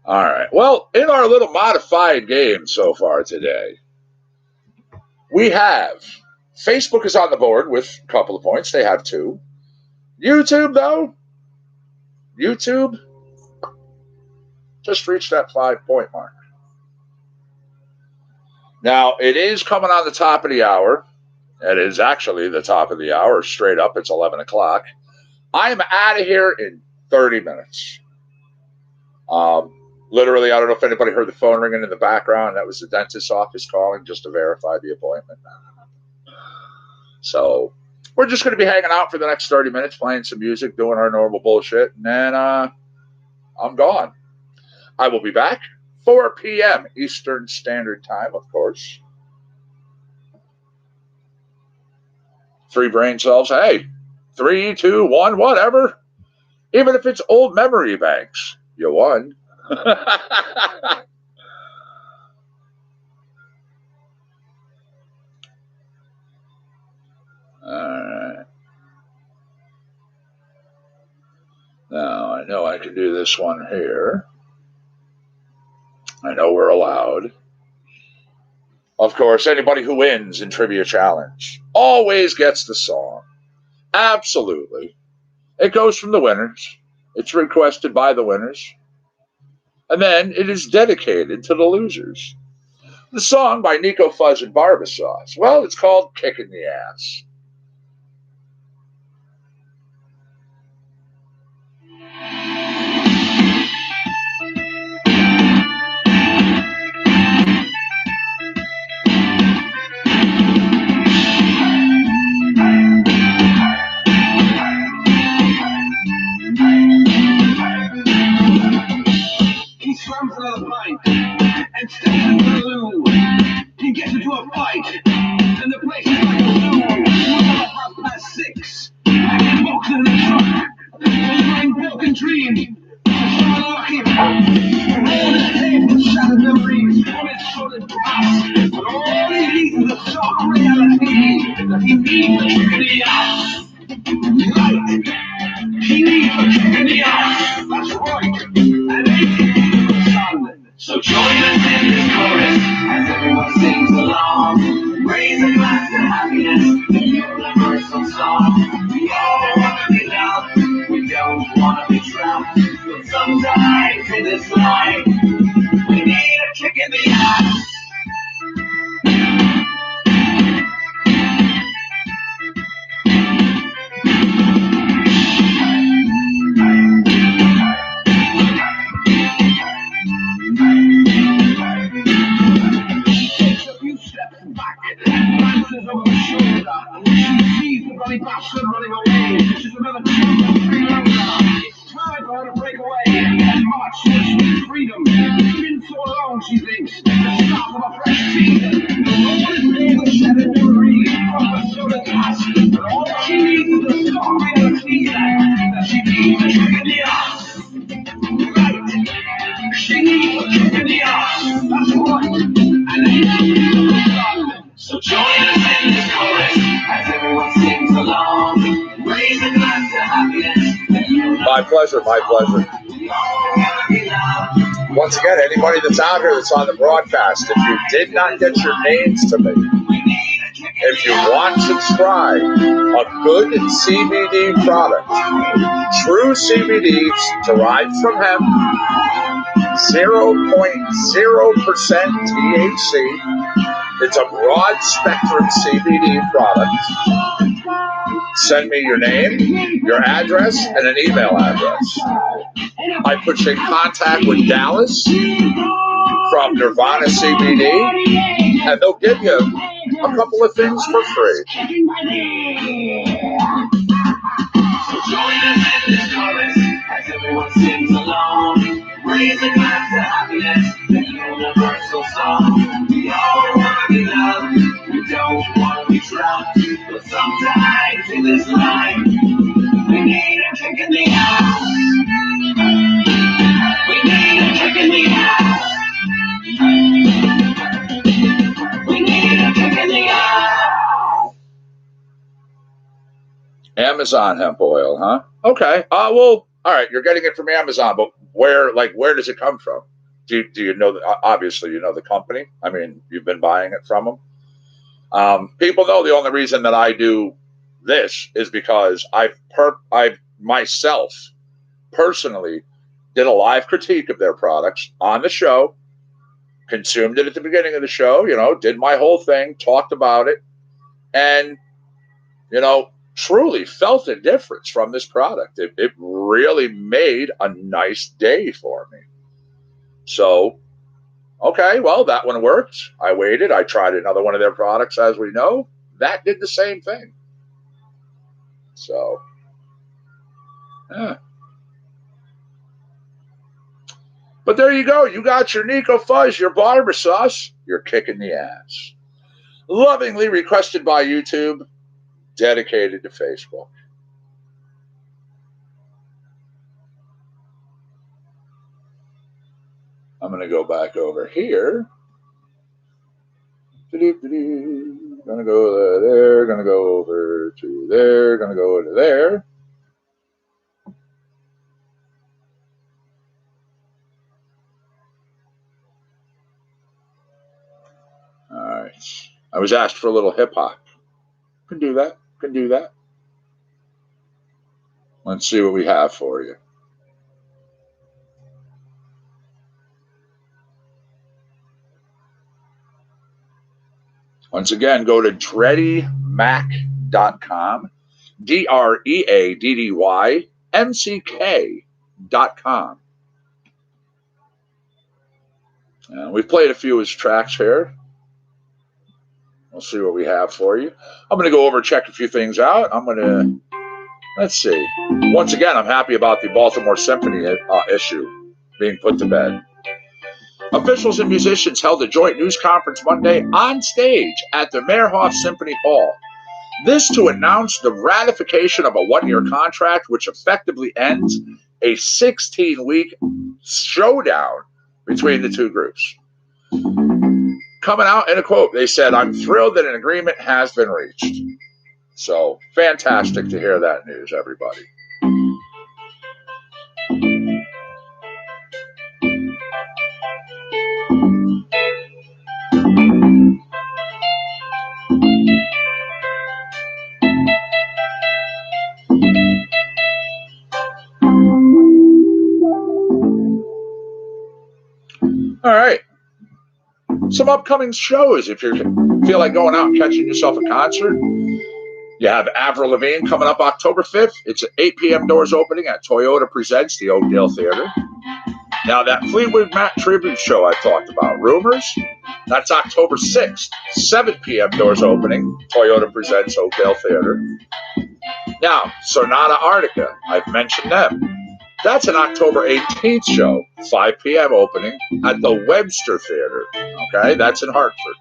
S1: All right. Well, in our little modified game so far today, we have Facebook is on the board with a couple of points. They have 2. YouTube, though, YouTube just reached that 5-point mark. Now, it is coming on the top of the hour. It is actually the top of the hour. Straight up, it's 11 o'clock. I am out of here in 30 minutes. Literally, I don't know if anybody heard the phone ringing in the background. That was the dentist's office calling just to verify the appointment. So we're just going to be hanging out for the next 30 minutes, playing some music, doing our normal bullshit, and then I'm gone. I will be back 4 p.m. Eastern Standard Time, of course. 3 brain cells. Hey, 3, 2, 1, whatever. Even if it's old memory banks, you won. Alright. Now, I know I can do this one here. I know we're allowed. Of course, anybody who wins in Trivia Challenge always gets the song. Absolutely. It goes from the winners. It's requested by the winners. And then it is dedicated to the losers. The song by Nico Fuzz and Barbasauce. Well, it's called Kicking the Ass.
S2: He slams another pint and stays in the loo. He gets into a fight, and the place is like a zoo. It was 6:30, and he walks in the truck. He's wearing broken dreams. Someone lock him. And all his head was shattered memories on his solid past. But all he needs is a dark reality that he needs to kick in the ass. Right. He needs a kick in the ass. That's right. And so join us in this chorus as everyone sings along. Raise a glass to happiness, the universal song. We all want to be loved, we don't want to be trapped. But sometimes in this life, we need a kick in the ass. Over his shoulder, she sees the bloody bastard running away. She's another chance to free longer. It's time for her to break away and march towards sweet freedom. It's been so long, she thinks, the start of a fresh season. The Lord is able to
S1: My pleasure, my pleasure. Once again, anybody that's out here that's on the broadcast, if you did not get your names to me, if you want to try a good CBD product, true CBD derived from hemp, 0.0% THC, it's a broad spectrum CBD product. Send me your name, your address, and an email address. I put you in contact with Dallas from Nirvana CBD, and they'll give you a couple of things for free. Join us in this chorus as everyone sings along. Raise a glass to happiness, the universal song. We all want to be loved, we don't want to be dropped. But sometimes in this life, we need a kick in the ass. We need a kick in the ass. We need a kick in the ass. Amazon hemp oil, huh? Okay. Well, all right. You're getting it from Amazon, but where does it come from? Do you know? Obviously, you know the company. I mean, you've been buying it from them. People know the only reason that I do this is because I myself personally did a live critique of their products on the show, consumed it at the beginning of the show, did my whole thing, talked about it, and, truly felt a difference from this product. It really made a nice day for me. So, okay, well, that one worked. I waited. I tried another one of their products, as we know. That did the same thing. So, yeah. But there you go. You got your Nico Fuzz, your barber sauce. You're kicking the ass. Lovingly requested by YouTube, dedicated to Facebook. I'm going to go back over here. Gonna go there, gonna go over to there, gonna go to there. All right. I was asked for a little hip hop. Can do that. Let's see what we have for you. Once again, go to DreadyMac.com, DreadyMck.com. We've played a few of his tracks here. We'll see what we have for you. I'm going to go over, check a few things out. Let's see. Once again, I'm happy about the Baltimore Symphony issue being put to bed. Officials and musicians held a joint news conference Monday on stage at the Meyerhoff Symphony Hall. This to announce the ratification of a one-year contract, which effectively ends a 16-week showdown between the two groups. Coming out in a quote, they said, "I'm thrilled that an agreement has been reached." So fantastic to hear that news, everybody. All right. Some upcoming shows if you feel like going out and catching yourself a concert. You have Avril Lavigne coming up October 5th. It's at 8 p.m. doors opening at Toyota Presents, the Oakdale Theater. Now, that Fleetwood Mac tribute show I talked about, Rumors, that's October 6th, 7 p.m. doors opening, Toyota Presents, Oakdale Theater. Now, Sonata Arctica, I've mentioned them. That's an October 18th show, 5 p.m. opening at the Webster Theater. Okay, that's in Hartford.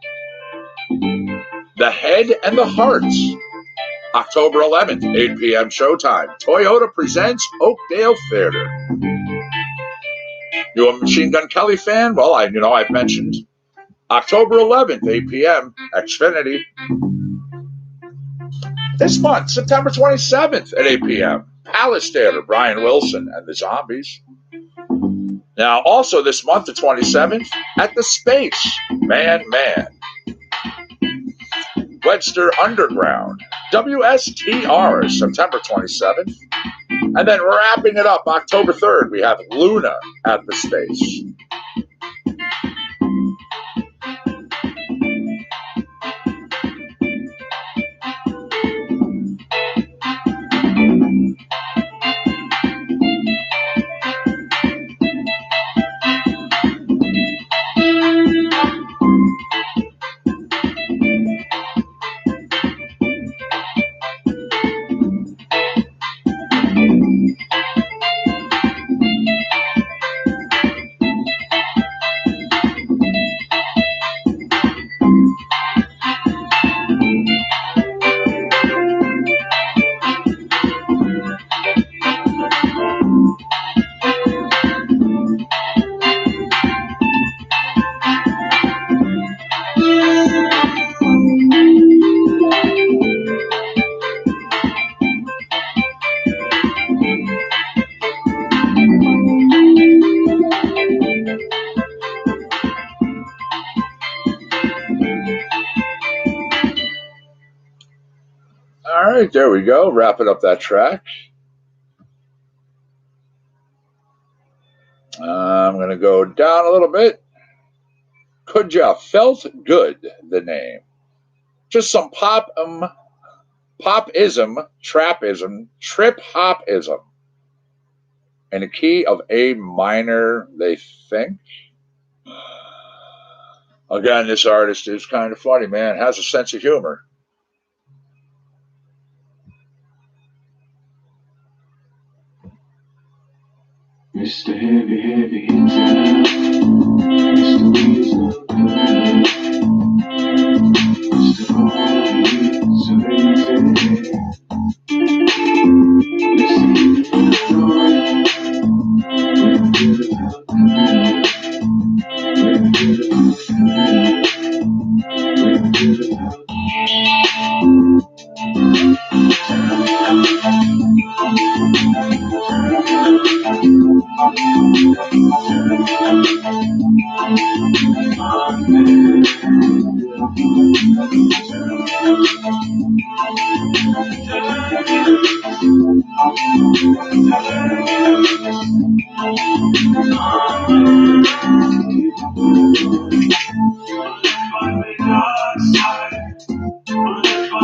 S1: The Head and the Hearts, October 11th, 8 p.m. showtime. Toyota Presents, Oakdale Theater. You a Machine Gun Kelly fan? Well, I've mentioned October 11th, 8 p.m. Xfinity. This month, September 27th at 8 p.m. Palace Theater, Brian Wilson and the Zombies. Now, also this month, the 27th, at the Space, Man. Webster Underground, WSTR, September 27th. And then wrapping it up, October 3rd, we have Luna at the Space. All right, there we go. Wrapping up that track. I'm going to go down a little bit. Could Ya Felt Good, the name. Just some popism, trapism, trip-hopism. In a key of A minor, they think. Again, this artist is kind of funny, man. Has a sense of humor.
S2: Mr. Heavy Hitter, Mr. Weasel Cutter, Mr.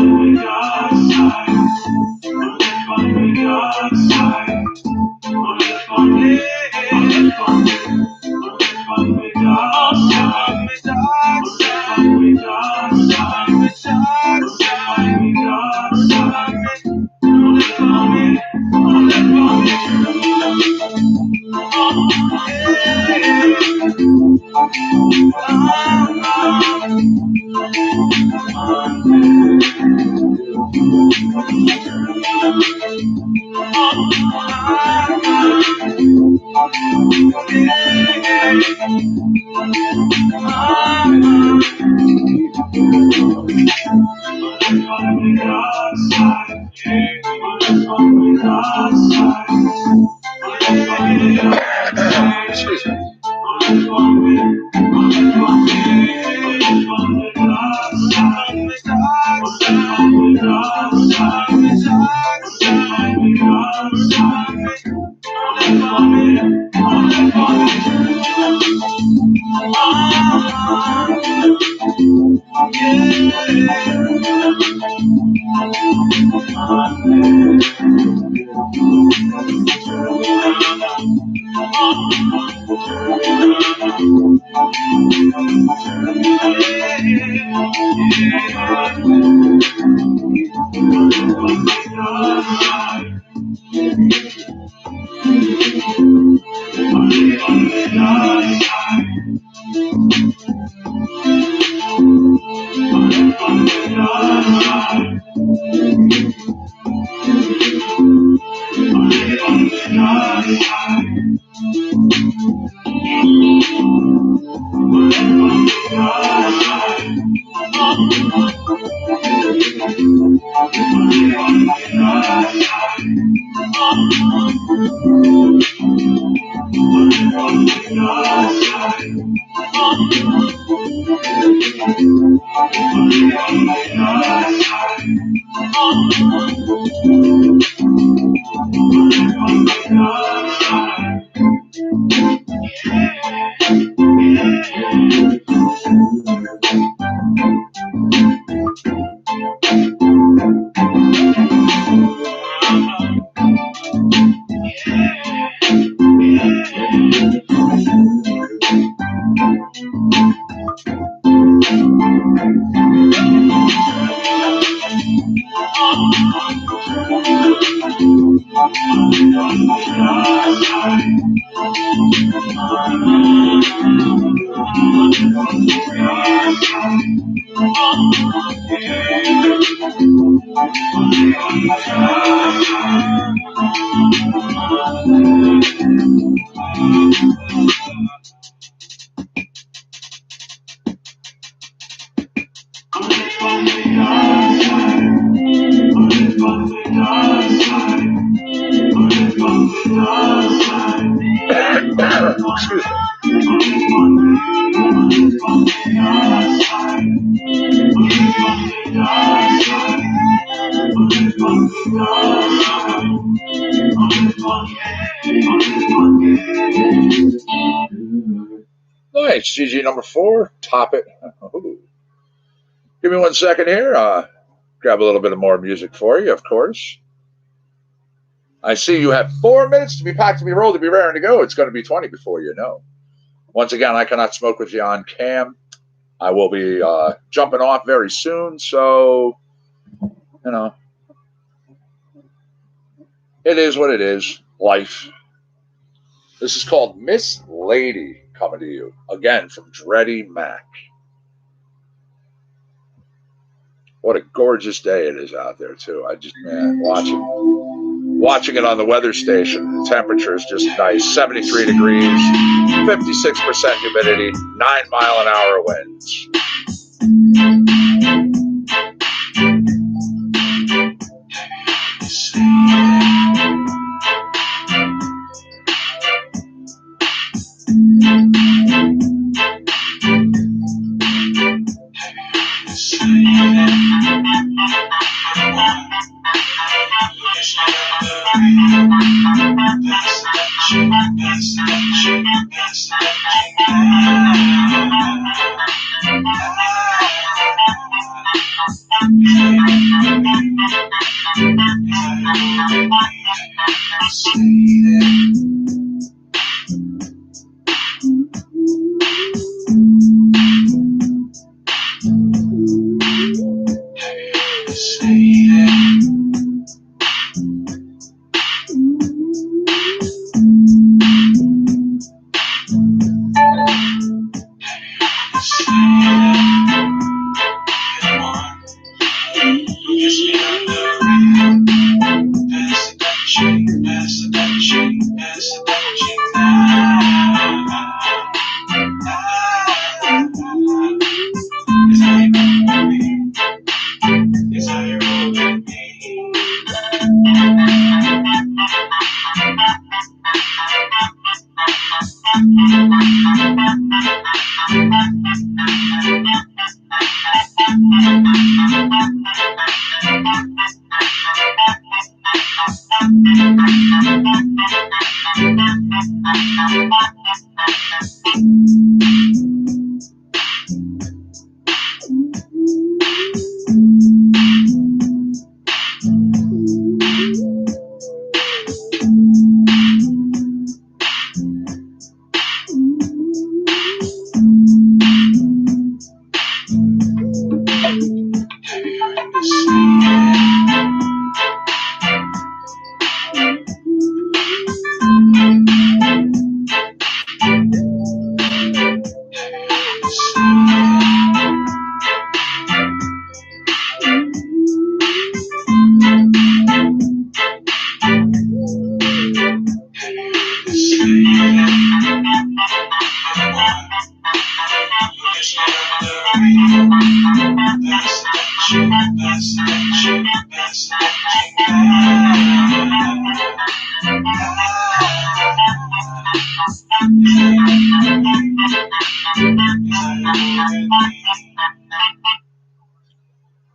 S2: Always Amazing,
S1: Excuse me. Excuse me. Nice. GG number 4. Top it. Ooh. Give me 1 second here. Grab a little bit of more music for you, of course. I see you have 4 minutes to be packed, to be rolled, to be raring to go. It's going to be 20 before you know. Once again, I cannot smoke with you on cam. I will be jumping off very soon, so, you know, it is what it is. Life. This is called Miss Lady, coming to you, again, from Dreddy Mac. What a gorgeous day it is out there, too. I just, man, watching it on the weather station. The temperature is just nice. 73 degrees, 56% humidity, 9-mile-an-hour winds.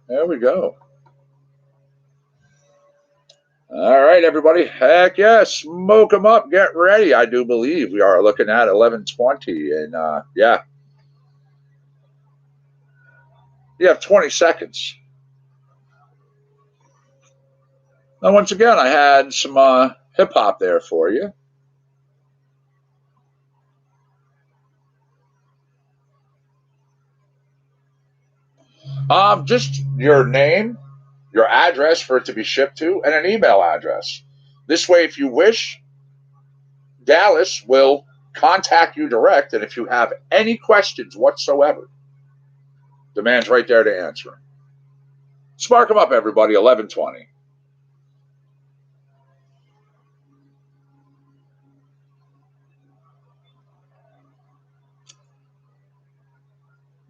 S1: There we go. All right, everybody. Heck yeah, smoke them up. Get ready. I do believe we are looking at 11:20, and yeah, you have 20 seconds. Now, once again, I had some hip hop there for you. Just your name, your address for it to be shipped to, and an email address. This way, if you wish, Dallas will contact you direct, and if you have any questions whatsoever, the man's right there to answer them. Spark them up, everybody. 11:20.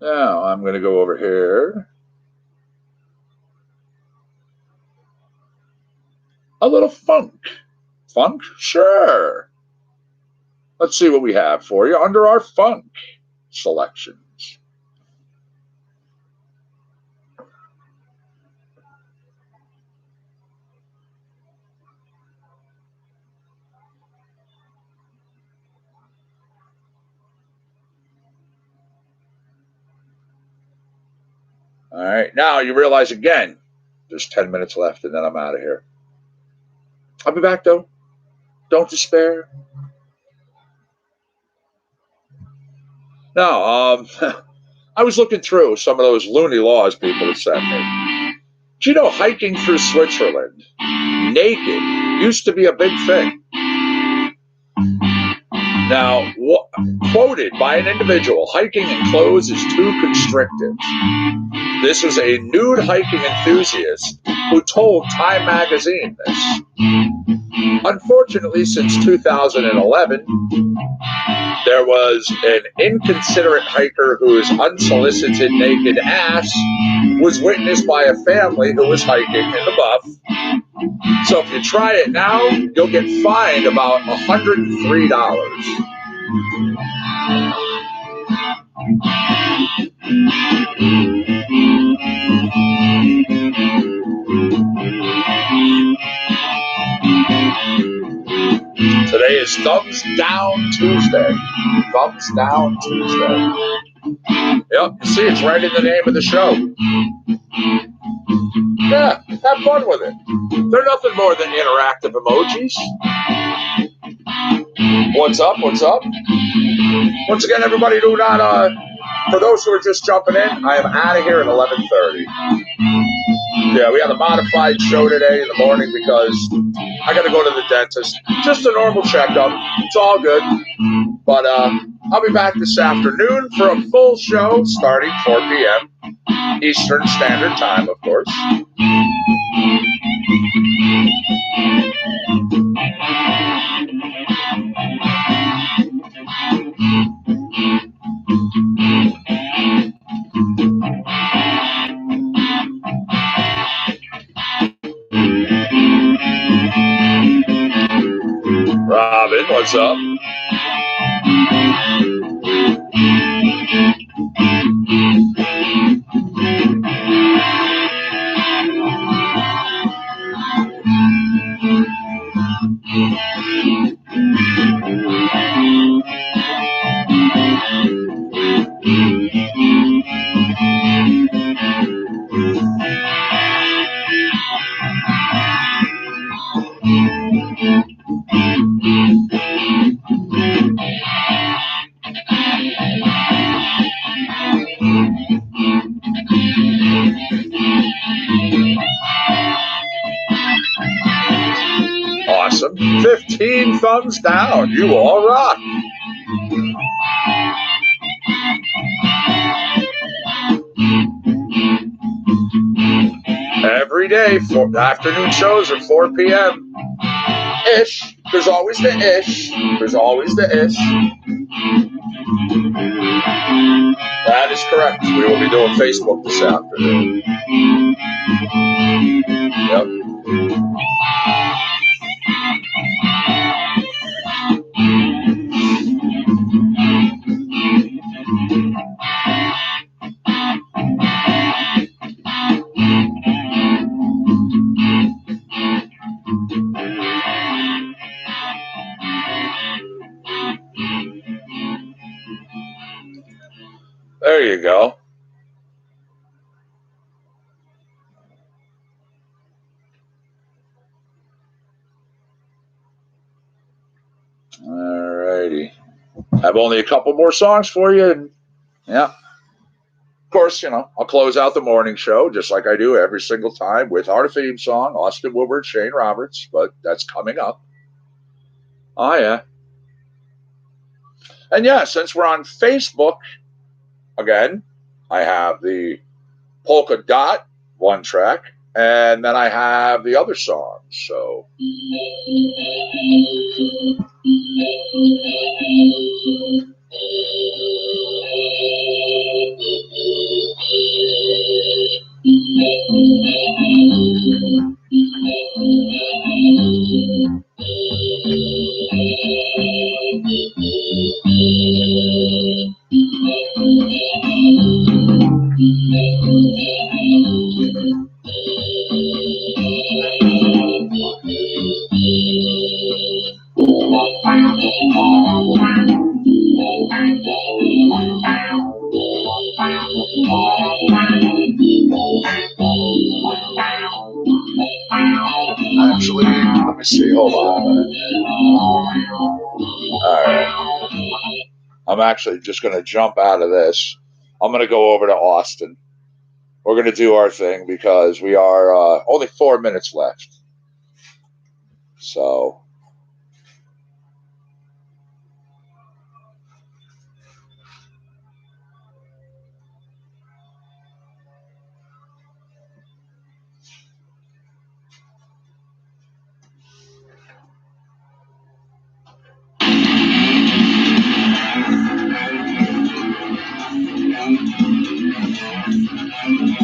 S1: Now I'm going to go over here. A little funk. Funk? Sure. Let's see what we have for you under our funk selections. All right. Now you realize again, there's 10 minutes left and then I'm out of here. I'll be back though. Don't despair. Now, I was looking through some of those loony laws people have sent me. Do you know hiking through Switzerland naked used to be a big thing? Now, quoted by an individual, hiking in clothes is too constrictive. This was a nude hiking enthusiast who told Time magazine this. Unfortunately, since 2011, there was an inconsiderate hiker whose unsolicited naked ass was witnessed by a family who was hiking in the buff. So if you try it now, you'll get fined about $103. Today is Thumbs Down Tuesday. Thumbs Down Tuesday. Yep, you see, it's right in the name of the show. Yeah, have fun with it. They're nothing more than interactive emojis. What's up? What's up? Once again, everybody, do not, for those who are just jumping in, I am out of here at 11:30. Yeah, we had a modified show today in the morning because I got to go to the dentist. Just a normal checkup. It's all good. But I'll be back this afternoon for a full show starting 4 p.m. Eastern Standard Time, of course. Robin, what's up? Awesome. 15 thumbs down. You all rock. Every day, afternoon shows are 4 p.m. Ish. There's always the ish. There's always the ish. That is correct. We will be doing Facebook this afternoon. Yep. you go. All righty. I have only a couple more songs for you. And yeah. Of course, I'll close out the morning show just like I do every single time with our theme song, Austin Woodward, Shane Roberts, but that's coming up. Oh, yeah. And yeah, since we're on Facebook, again, I have the Polka Dot one track, and then I have the other songs. So. Actually, let me see. Hold on. All right. I'm actually just going to jump out of this. I'm going to go over to Austin. We're going to do our thing because we are only 4 minutes left. So.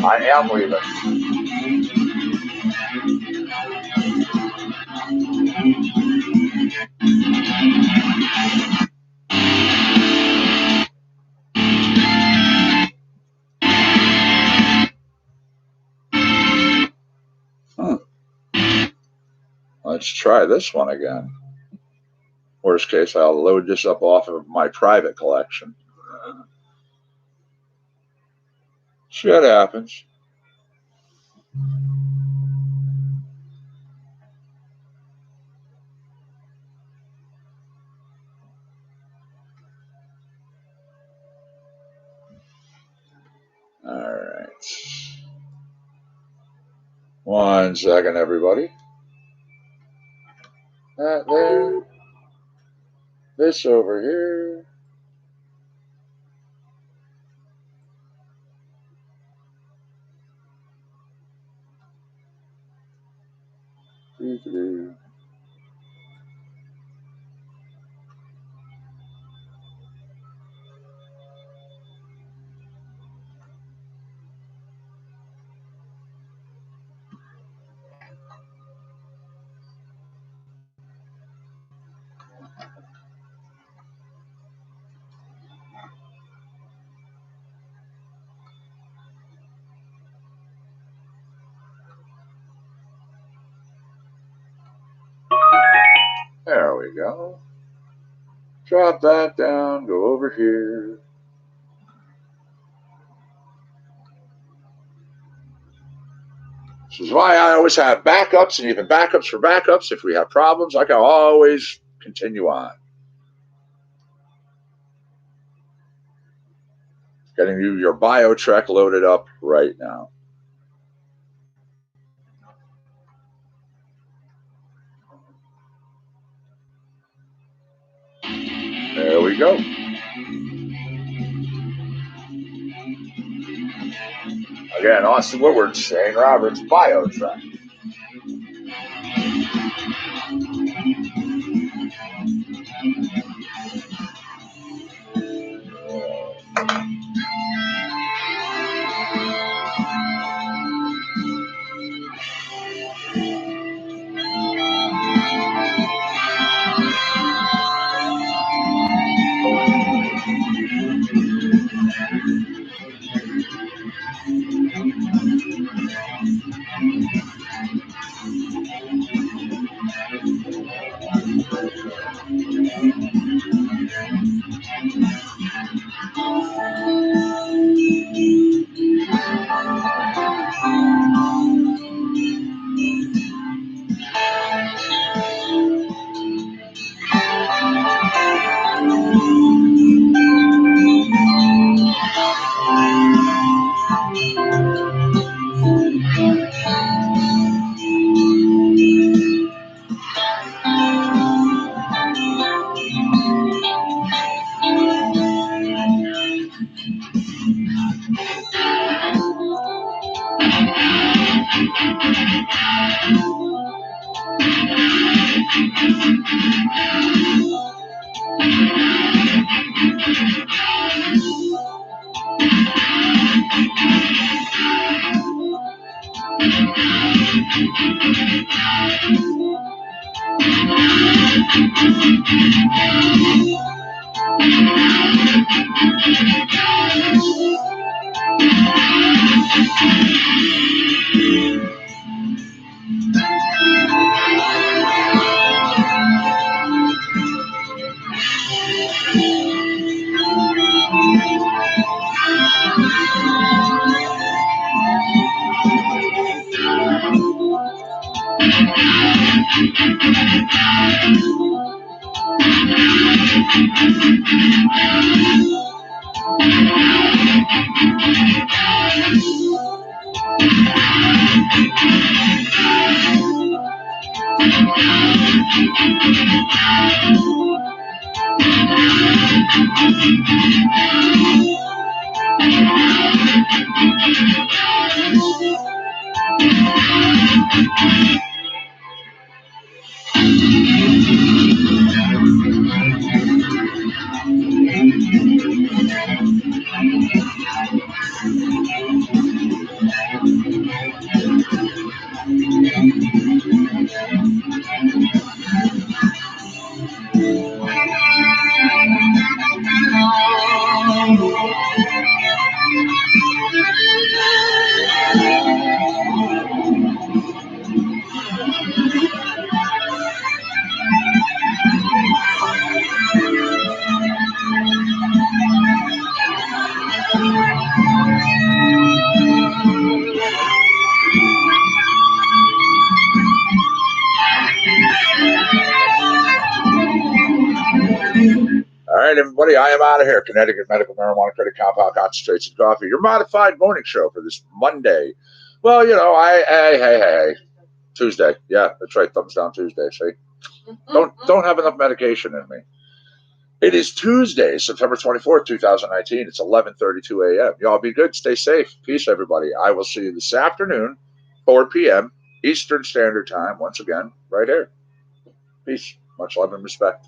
S1: I am leaving. Let's try this one again. Worst case, I'll load this up off of my private collection. Shit happens. All right. 1 second, everybody. That there. This over here. There we go. Drop that down, go over here. This is why I always have backups, and even backups for backups. If we have problems, I can always continue on. Getting you your BioTrek loaded up right now. There we go. Again, Austin Woodward, Shane Roberts, BioTrek. All right, everybody, I am out of here. Connecticut Medical Marijuana Credit Compound Concentrates and Coffee, your modified morning show for this Monday. Well, you know, hey, Tuesday. Yeah, that's right. Thumbs down Tuesday. See, don't have enough medication in me. It is Tuesday, September 24th, 2019. It's 11:32 a.m. Y'all be good. Stay safe. Peace, everybody. I will see you this afternoon, 4 p.m. Eastern Standard Time, once again, right here. Peace. Much love and respect.